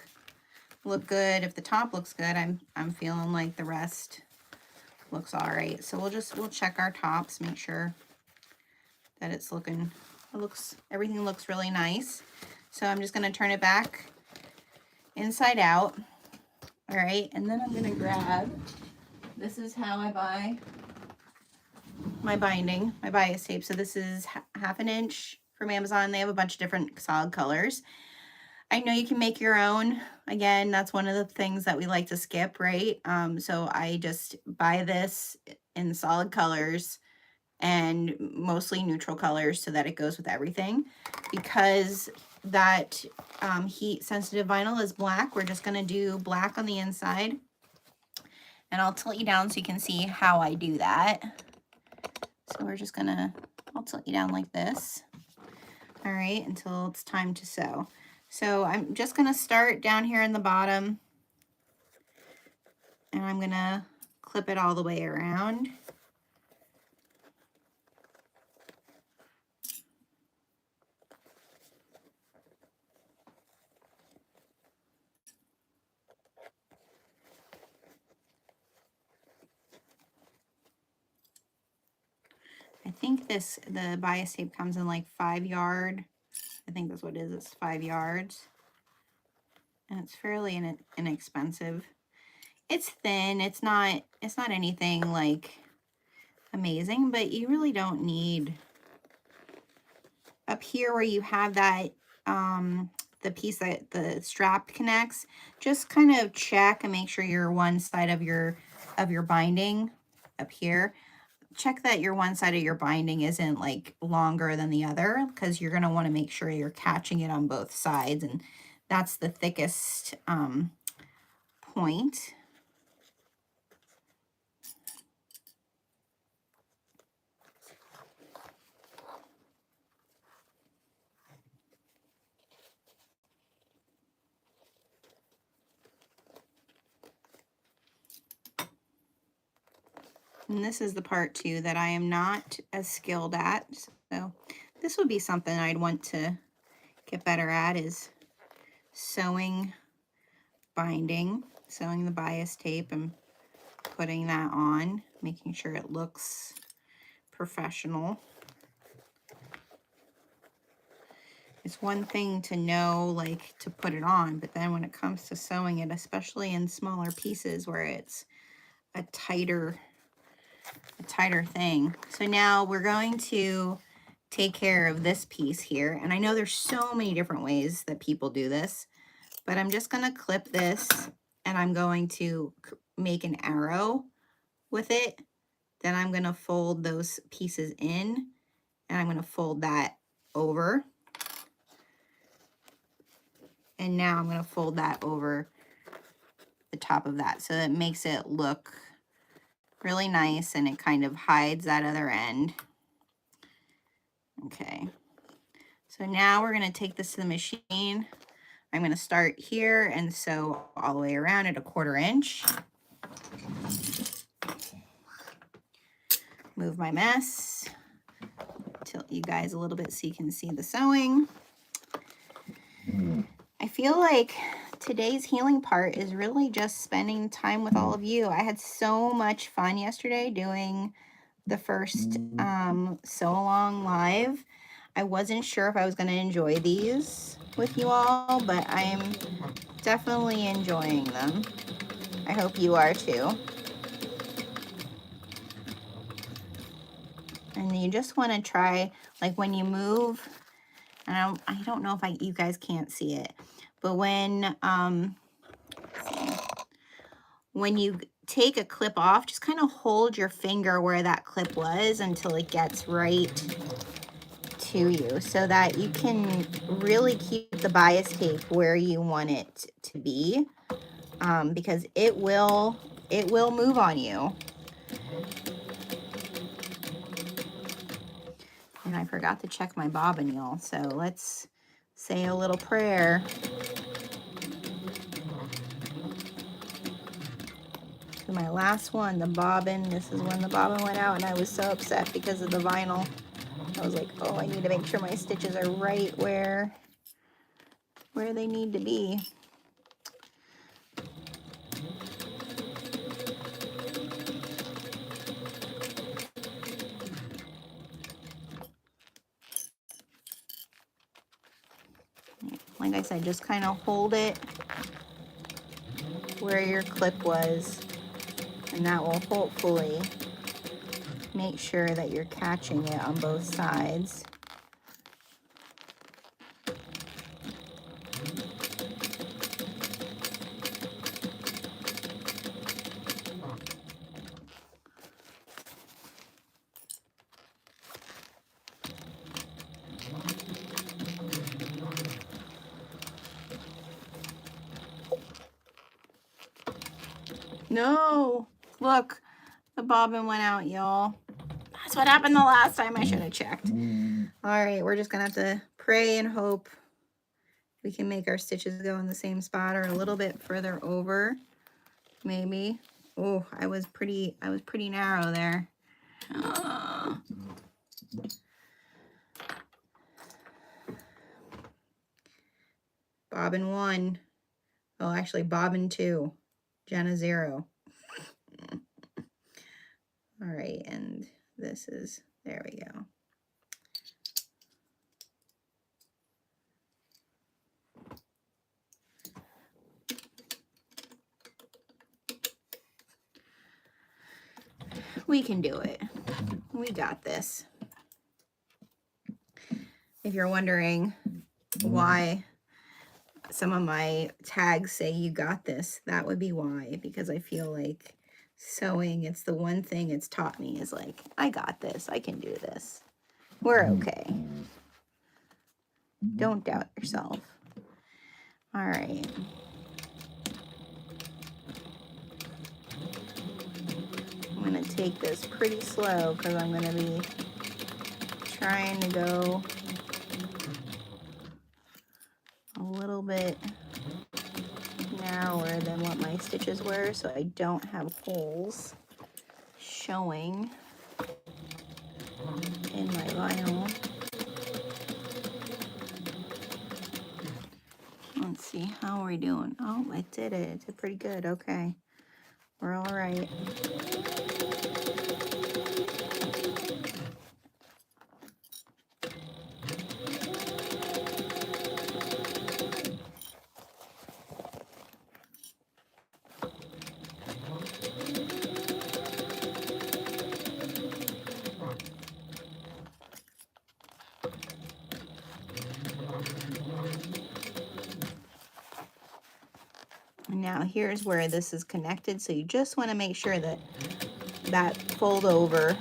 good. If the top looks good, I'm feeling like the rest looks all right. So we'll check our tops, make sure that everything looks really nice. So I'm just going to turn it back inside out. All right, and then I'm going to grab, this is how I buy my binding, my bias tape. So this is half an inch from Amazon. They have a bunch of different solid colors. I know you can make your own. Again, that's one of the things that we like to skip, right? So I just buy this in solid colors and mostly neutral colors so that it goes with everything. Because that heat sensitive vinyl is black, we're just going to do black on the inside. And I'll tilt you down so you can see how I do that. So we're just gonna, I'll tilt you down like this. All right, until it's time to sew. So I'm just gonna start down here in the bottom and I'm gonna clip it all the way around. I think the bias tape comes in like 5 yard. I think that's what it is, it's 5 yards. And it's fairly inexpensive. It's thin, it's not anything like amazing, but you really don't need, up here where you have that, the piece that the strap connects, just kind of check and make sure your one side of your binding up here, check that your one side of your binding isn't like longer than the other, because you're going to want to make sure you're catching it on both sides, and that's the thickest point. And this is the part too that I am not as skilled at. So this would be something I'd want to get better at, is sewing binding, sewing the bias tape and putting that on, making sure it looks professional. It's one thing to know, like, to put it on, but then when it comes to sewing it, especially in smaller pieces where it's a tighter thing. So now we're going to take care of this piece here. And I know there's so many different ways that people do this, but I'm just going to clip this and I'm going to make an arrow with it. Then I'm going to fold those pieces in and I'm going to fold that over. And now I'm going to fold that over the top of that. So it makes it look really nice and it kind of hides that other end. Okay. So now we're going to take this to the machine. I'm going to start here and sew all the way around at 1/4 inch. Move my mess. Tilt you guys a little bit so you can see the sewing. I feel like today's healing part is really just spending time with all of you. I had so much fun yesterday doing the first SewAlong live. I wasn't sure if I was going to enjoy these with you all, but I am definitely enjoying them. I hope you are too. And you just want to try, like when you move, and I don't know if you guys can't see it, but when when you take a clip off, just kind of hold your finger where that clip was until it gets right to you, so that you can really keep the bias tape where you want it to be, because it will move on you. And I forgot to check my bobbin, y'all, so let's say a little prayer. So my last one, the bobbin, this is when the bobbin went out, and I was so upset because of the vinyl. I was like, oh, I need to make sure my stitches are right where they need to be. Like I said, just kind of hold it where your clip was, and that will hopefully make sure that you're catching it on both sides. No, look, the bobbin went out, y'all. That's what happened the last time. I should have checked. All right, we're just gonna have to pray and hope we can make our stitches go in the same spot or a little bit further over, maybe. Oh, I was pretty narrow there. Bobbin 1. Oh, actually bobbin 2. Jenna 0. All right, and this is, there we go. We can do it. We got this. If you're wondering why some of my tags say you got this, that would be why, because I feel like sewing, it's the one thing it's taught me is like, I got this, I can do this. We're okay. Don't doubt yourself. All right. I'm gonna take this pretty slow because I'm gonna be trying to go a little bit narrower than what my stitches were, so I don't have holes showing in my vinyl. Let's see, how are we doing? Oh, I did it. It did pretty good. Okay, we're all right. Now here's where this is connected, so you just want to make sure that that fold over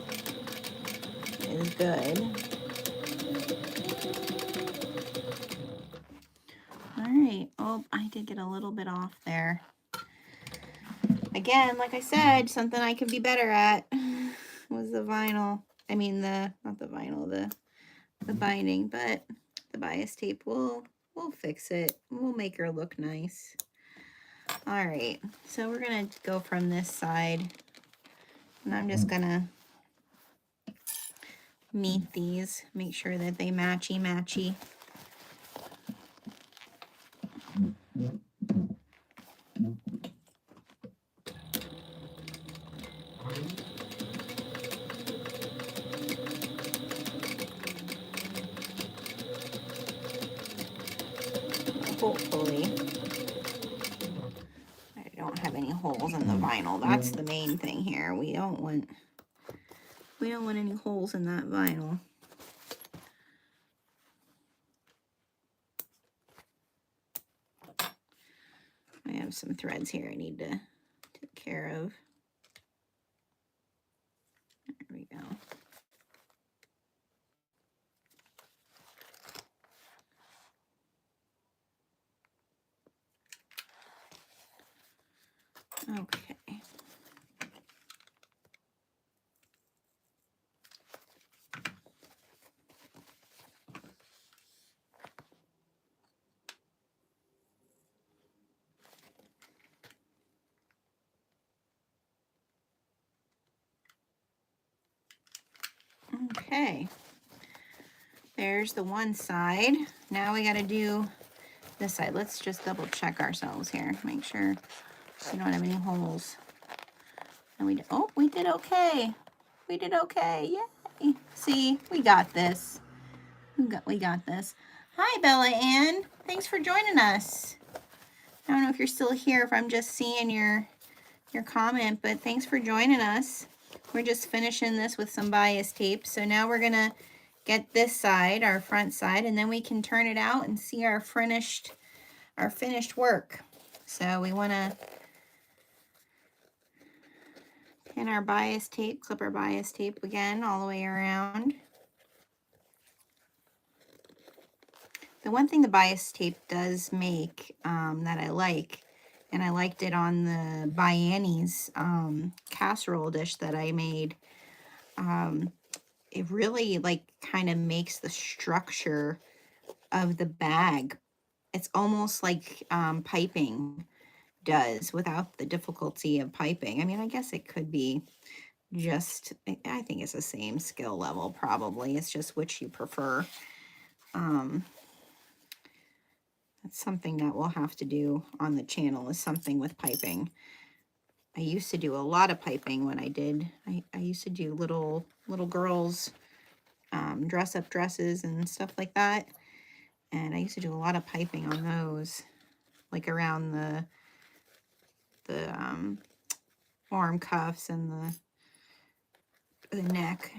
is good. All right. Oh, I did get a little bit off there. Again, like I said, something I can be better at was the vinyl. I mean, not the vinyl, the binding, but the bias tape we'll fix it. We'll make her look nice. All right, so we're gonna go from this side, and I'm just gonna meet these, make sure that they matchy. Hopefully I don't have any holes in the vinyl. That's the main thing here. We don't want any holes in that vinyl. I have some threads here I need to took care of. There we go. Okay. Okay. There's the one side. Now we got to do this side. Let's just double check ourselves here. Make sure we don't have any holes. And we did okay. We did okay. Yay. See, we got this. We got this. Hi, Bella Ann. Thanks for joining us. I don't know if you're still here, if I'm just seeing your comment, but thanks for joining us. We're just finishing this with some bias tape. So now we're going to get this side, our front side, and then we can turn it out and see our finished work. So we want to pin our bias tape, clip our bias tape again all the way around. The one thing the bias tape does make that I like, and I liked it on the Bianni's casserole dish that I made, it really like kind of makes the structure of the bag. It's almost like piping does without the difficulty of piping. I mean, I guess it could be just, I think it's the same skill level probably. It's just which you prefer. That's something that we'll have to do on the channel, is something with piping. I used to do a lot of piping when I used to do little girls dress-up dresses and stuff like that. And I used to do a lot of piping on those, like around the arm cuffs and the neck.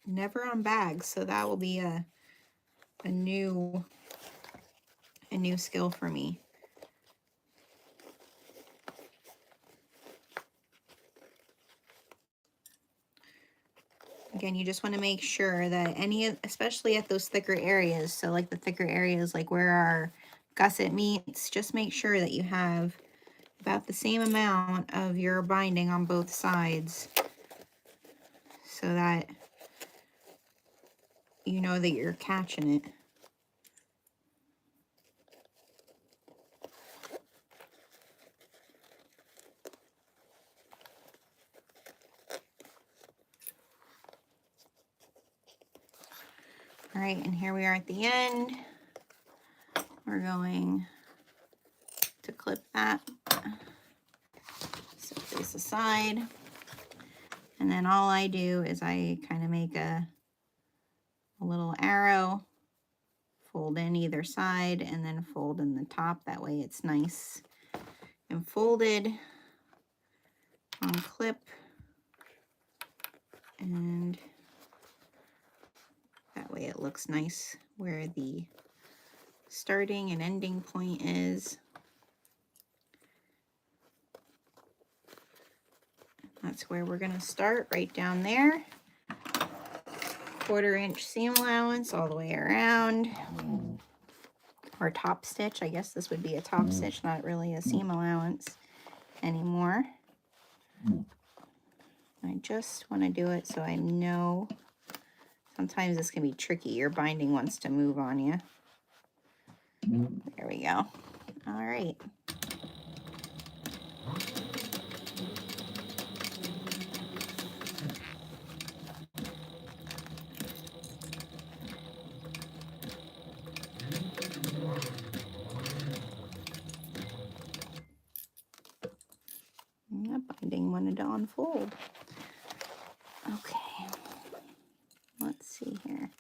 Never on bags, so that will be a new skill for me. Again, you just want to make sure that especially at those thicker areas, so like the thicker areas like where our gusset meets, just make sure that you have about the same amount of your binding on both sides so that you know that you're catching it. All right, and here we are at the end. We're going to clip that, set this aside, and then all I do is I kind of make a little arrow, fold in either side, and then fold in the top. That way it's nice and folded on clip, and that way it looks nice where the starting and ending point is. That's where we're going to start, right down there. 1/4 inch seam allowance all the way around, or top stitch. I guess this would be a top stitch, not really a seam allowance anymore. I just want to do it so I know. Sometimes this can be tricky. Your binding wants to move on you. There we go. All right. And that binding wanted to unfold. Okay. Let's see here.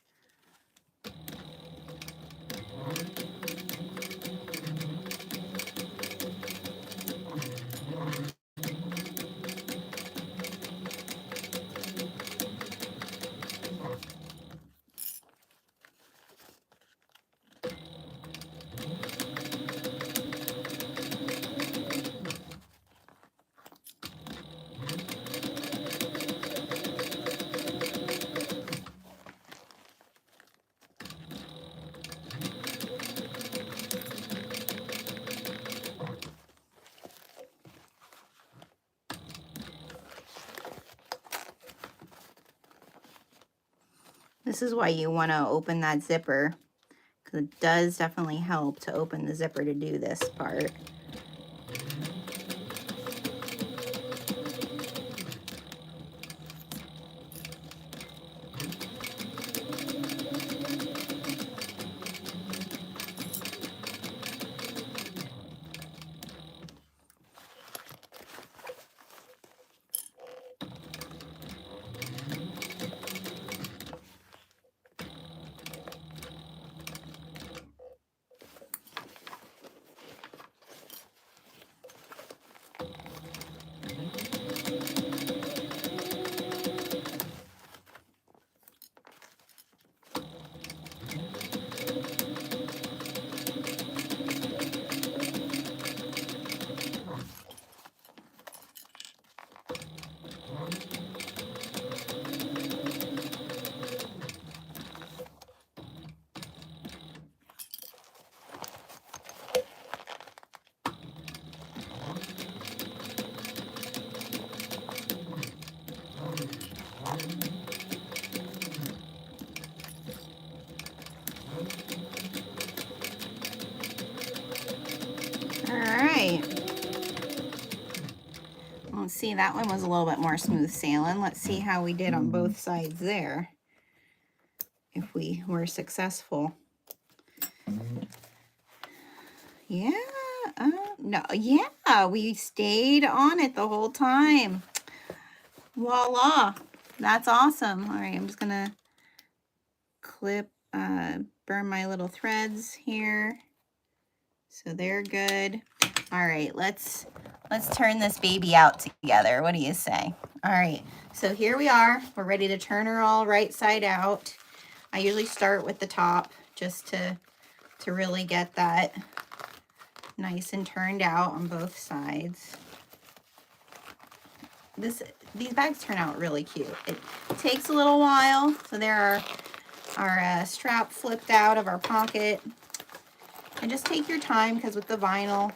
This is why you want to open that zipper, because it does definitely help to open the zipper to do this part. All right. Let's see, that one was a little bit more smooth sailing. Let's see how we did on both sides there, if we were successful. Yeah, no, yeah, we stayed on it the whole time. Voila, that's awesome. All right, I'm just gonna clip, burn my little threads here. So they're good. All right, let's turn this baby out together. What do you say? All right, so here we are. We're ready to turn her all right side out. I usually start with the top just to really get that nice and turned out on both sides. These bags turn out really cute. It takes a little while. So there are our strap flipped out of our pocket. And just take your time, because with the vinyl,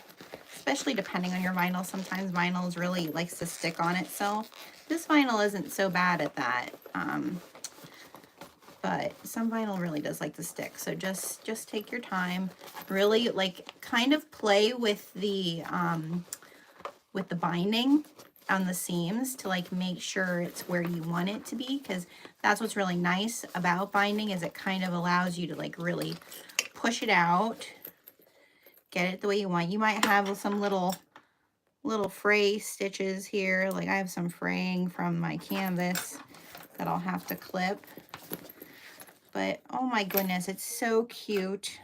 especially depending on your vinyl, sometimes vinyl really likes to stick on itself. This vinyl isn't so bad at that, but some vinyl really does like to stick. So just take your time, really like kind of play with the binding on the seams to like make sure it's where you want it to be, because that's what's really nice about binding, is it kind of allows you to like really push it out, get it the way you want. You might have some little fray stitches here. Like I have some fraying from my canvas that I'll have to clip. But oh my goodness, it's so cute.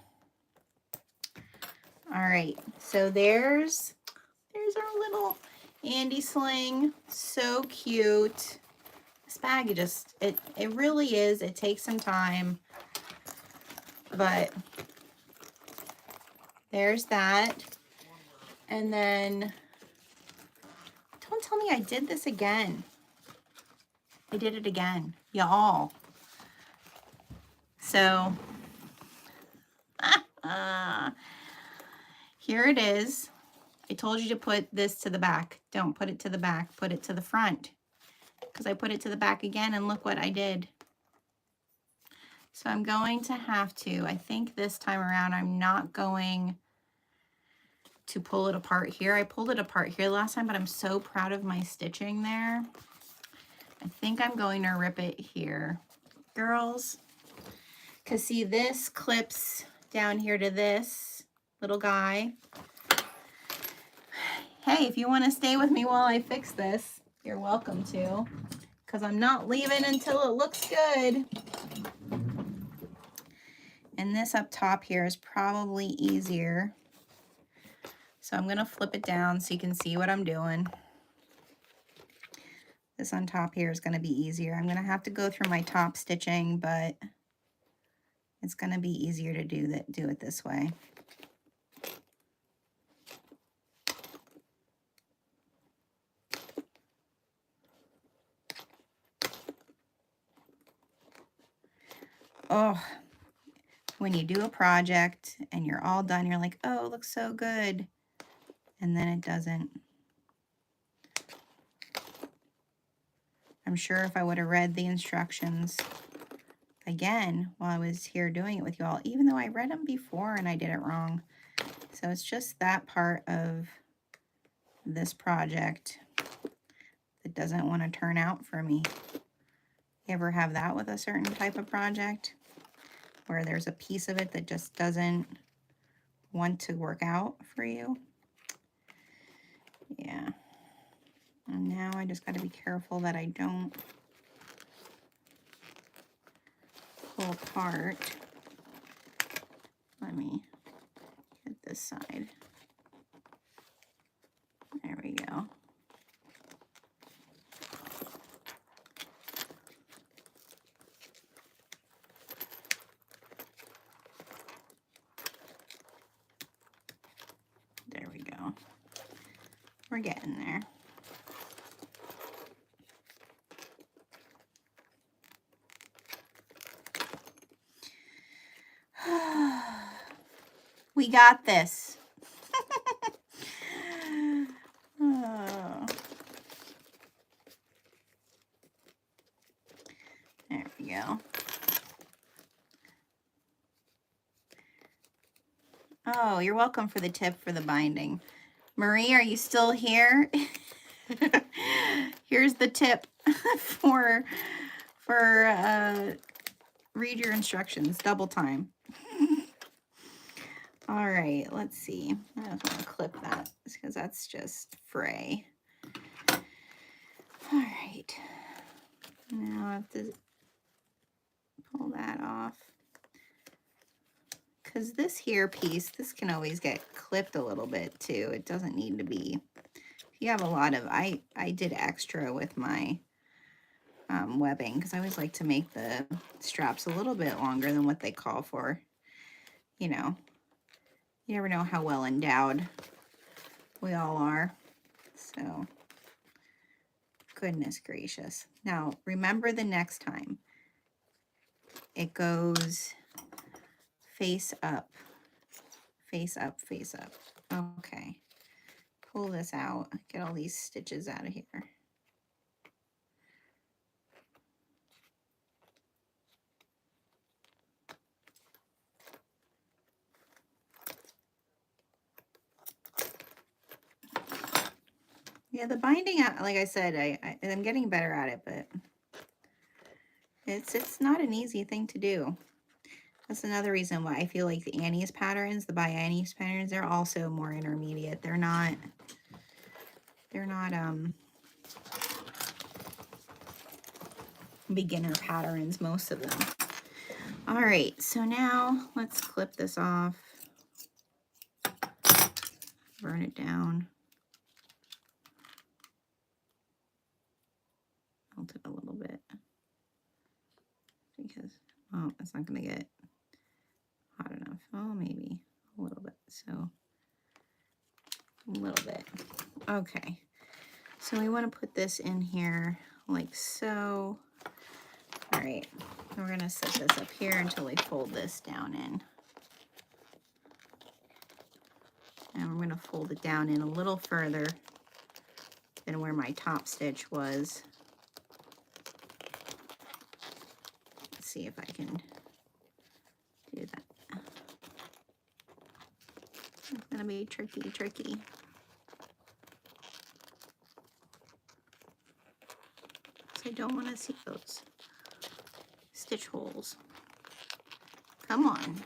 All right, so there's our little Andie sling. So cute. This bag, it really is. It takes some time, but there's that. And then, don't tell me I did this again. I did it again, y'all. So, here it is. I told you to put this to the back. Don't put it to the back, put it to the front. Because I put it to the back again, and look what I did. So I'm going to have to, I think this time around, I'm not going to pull it apart here. I pulled it apart here last time, but I'm so proud of my stitching there. I think I'm going to rip it here, girls. Because see, this clips down here to this little guy. Hey, if you want to stay with me while I fix this, you're welcome to. Because I'm not leaving until it looks good. And this up top here is probably easier. So I'm going to flip it down so you can see what I'm doing. This on top here is going to be easier. I'm going to have to go through my top stitching, but it's going to be easier to do it this way. Oh, when you do a project and you're all done, you're like, oh, it looks so good. And then it doesn't. I'm sure if I would have read the instructions, again while I was here doing it with you all, even though I read them before and I did it wrong. So it's just that part of this project that doesn't want to turn out for me. You ever have that with a certain type of project where there's a piece of it that just doesn't want to work out for you? Yeah. And now I just got to be careful that I don't pull apart. Let me get this side. There we go. There we go. We're getting there. We got this. Oh. There we go. Oh, you're welcome for the tip for the binding. Marie, are you still here? Here's the tip for read your instructions, double time. All right, let's see. I just want to clip that because that's just fray. All right. Now I have to pull that off. Because this here piece, this can always get clipped a little bit too. It doesn't need to be. If you have a lot of, I did extra with my webbing because I always like to make the straps a little bit longer than what they call for. You know, you never know how well endowed we all are. So, goodness gracious. Now, remember the next time. It goes face up, face up, face up. Okay. Pull this out. Get all these stitches out of here. Yeah, the binding, like I said, I'm getting better at it, but it's not an easy thing to do. That's another reason why I feel like the Annie's patterns, the by Annie's patterns, they're also more intermediate. They're not beginner patterns, most of them. All right, so now let's clip this off, burn it down, melt it a little bit because, oh, it's not going to get hot enough. Oh, maybe a little bit. So a little bit. Okay, so we want to put this in here like so. All right, we're going to set this up here until we fold this down in. And we're going to fold it down in a little further than where my top stitch was. Let's see if I can do that. It's going to be tricky. So I don't want to see those stitch holes. Come on.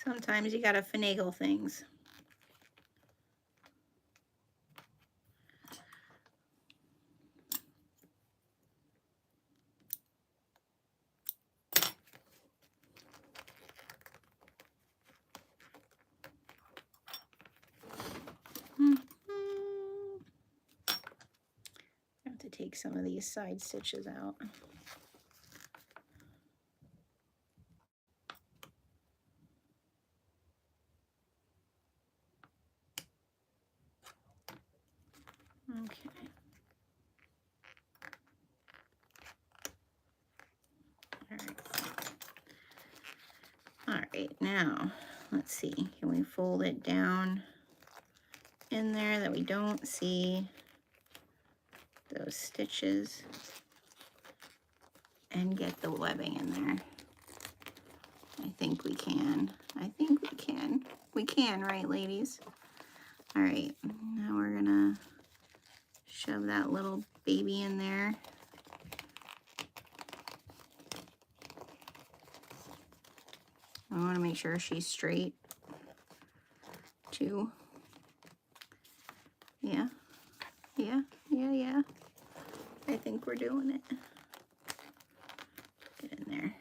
Sometimes you gotta finagle things. I have to take some of these side stitches out. Okay. All right, now let's see. Can we fold it down in there that we don't see those stitches and get the webbing in there. I think we can. I think we can. We can, right, ladies? All right, now we're gonna shove that little baby in there. I want to make sure she's straight too. Yeah, yeah, yeah, yeah. I think we're doing it. Get in there.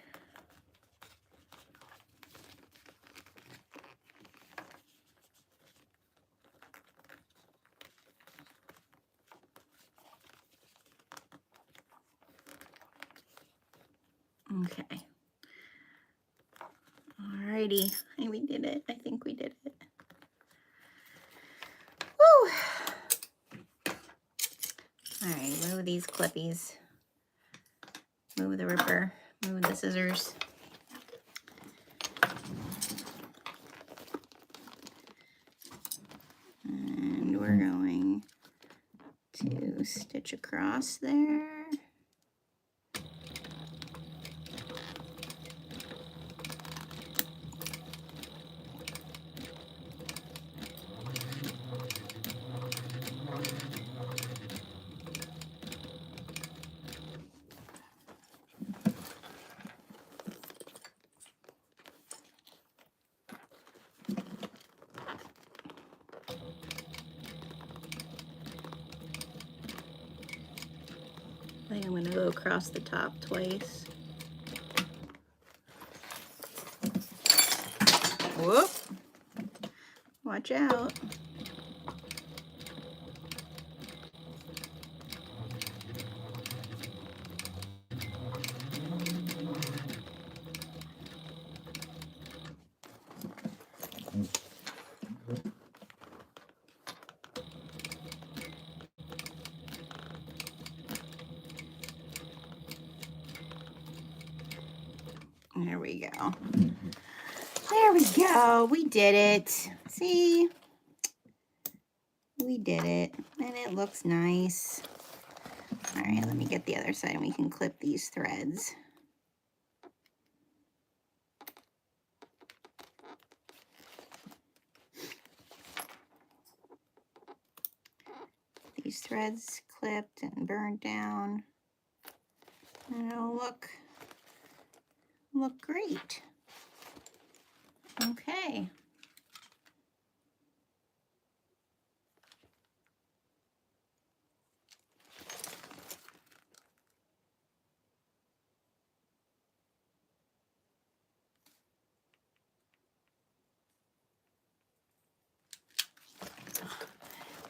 Okay. Alrighty, and we did it. I think we did it. Woo! Alright, move these clippies. Move the ripper. Move the scissors. And we're going to stitch across there. I think I'm going to go across the top twice. Whoop! Watch out. There we go. There we go. We did it. See? We did it. And it looks nice. All right, let me get the other side and we can clip these threads. These threads clipped and burned down. And it'll look great. Okay.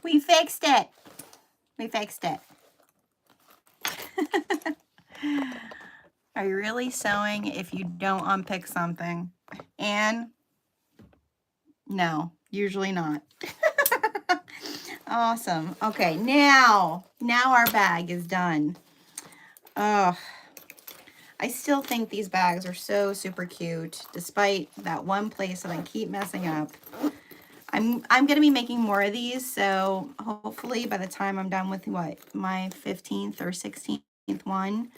We fixed it. We fixed it. Are you really sewing if you don't unpick something? And no, usually not. Awesome. Okay, now our bag is done. Oh, I still think these bags are so super cute, despite that one place that I keep messing up. I'm going to be making more of these, so hopefully by the time I'm done with what, my 15th or 16th one,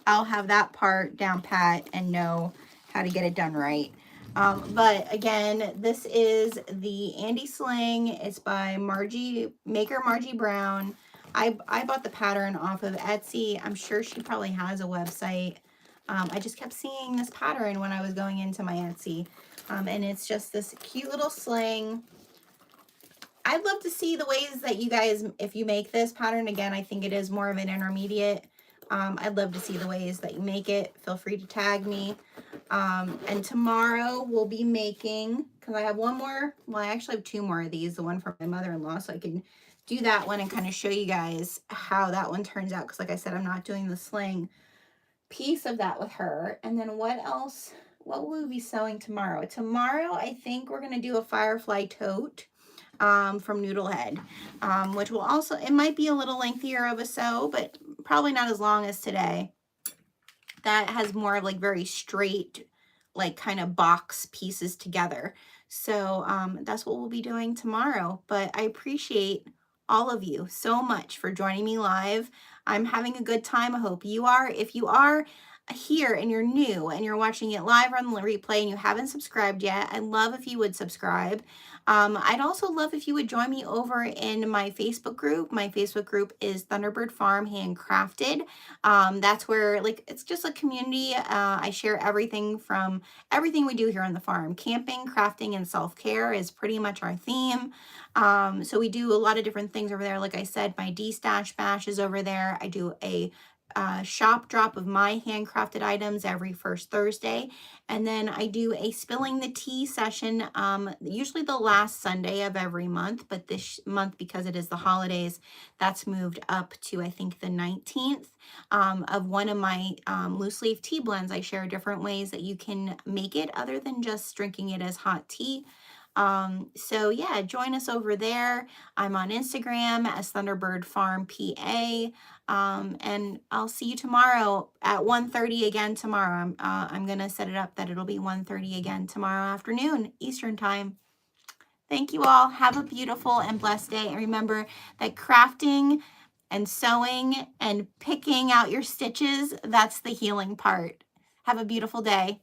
I'll have that part down pat and know how to get it done right. But again, this is the Andie Sling. It's by Margie, maker Margie Brown. I bought the pattern off of Etsy. I'm sure she probably has a website. I just kept seeing this pattern when I was going into my Etsy. And it's just this cute little sling. I'd love to see the ways that you guys, if you make this pattern, again, I think it is more of an intermediate. I'd love to see the ways that you make it. Feel free to tag me. And tomorrow we'll be making, because I have one more, well, I actually have two more of these, the one for my mother-in-law, so I can do that one and kind of show you guys how that one turns out. Because like I said, I'm not doing the sling piece of that with her. And then what else? What will we be sewing tomorrow? Tomorrow, I think we're going to do a firefly tote from Noodlehead, which will also, it might be a little lengthier of a sew, but probably not as long as today. That has more of like very straight like kind of box pieces together. So that's what we'll be doing tomorrow. But I appreciate all of you so much for joining me live. I'm having a good time. I hope you are. If you are here and you're new and you're watching it live or on the replay and you haven't subscribed yet, I'd love if you would subscribe. I'd also love if you would join me over in my Facebook group. My Facebook group is Thunderbird Farm Handcrafted. That's where, like, it's just a community. I share everything we do here on the farm. Camping, crafting, and self-care is pretty much our theme. So we do a lot of different things over there. Like I said, my D-Stash Bash is over there. I do a shop drop of my handcrafted items every first Thursday. And then I do a spilling the tea session, usually the last Sunday of every month, but this month, because it is the holidays, that's moved up to, I think, the 19th, of one of my loose leaf tea blends. I share different ways that you can make it other than just drinking it as hot tea. So yeah, join us over there. I'm on Instagram as Thunderbird Farm PA. And I'll see you tomorrow at 1:30 again tomorrow. I'm gonna set it up that it'll be 1:30 again tomorrow afternoon, Eastern time. Thank you all. Have a beautiful and blessed day. And remember that crafting and sewing and picking out your stitches, that's the healing part. Have a beautiful day.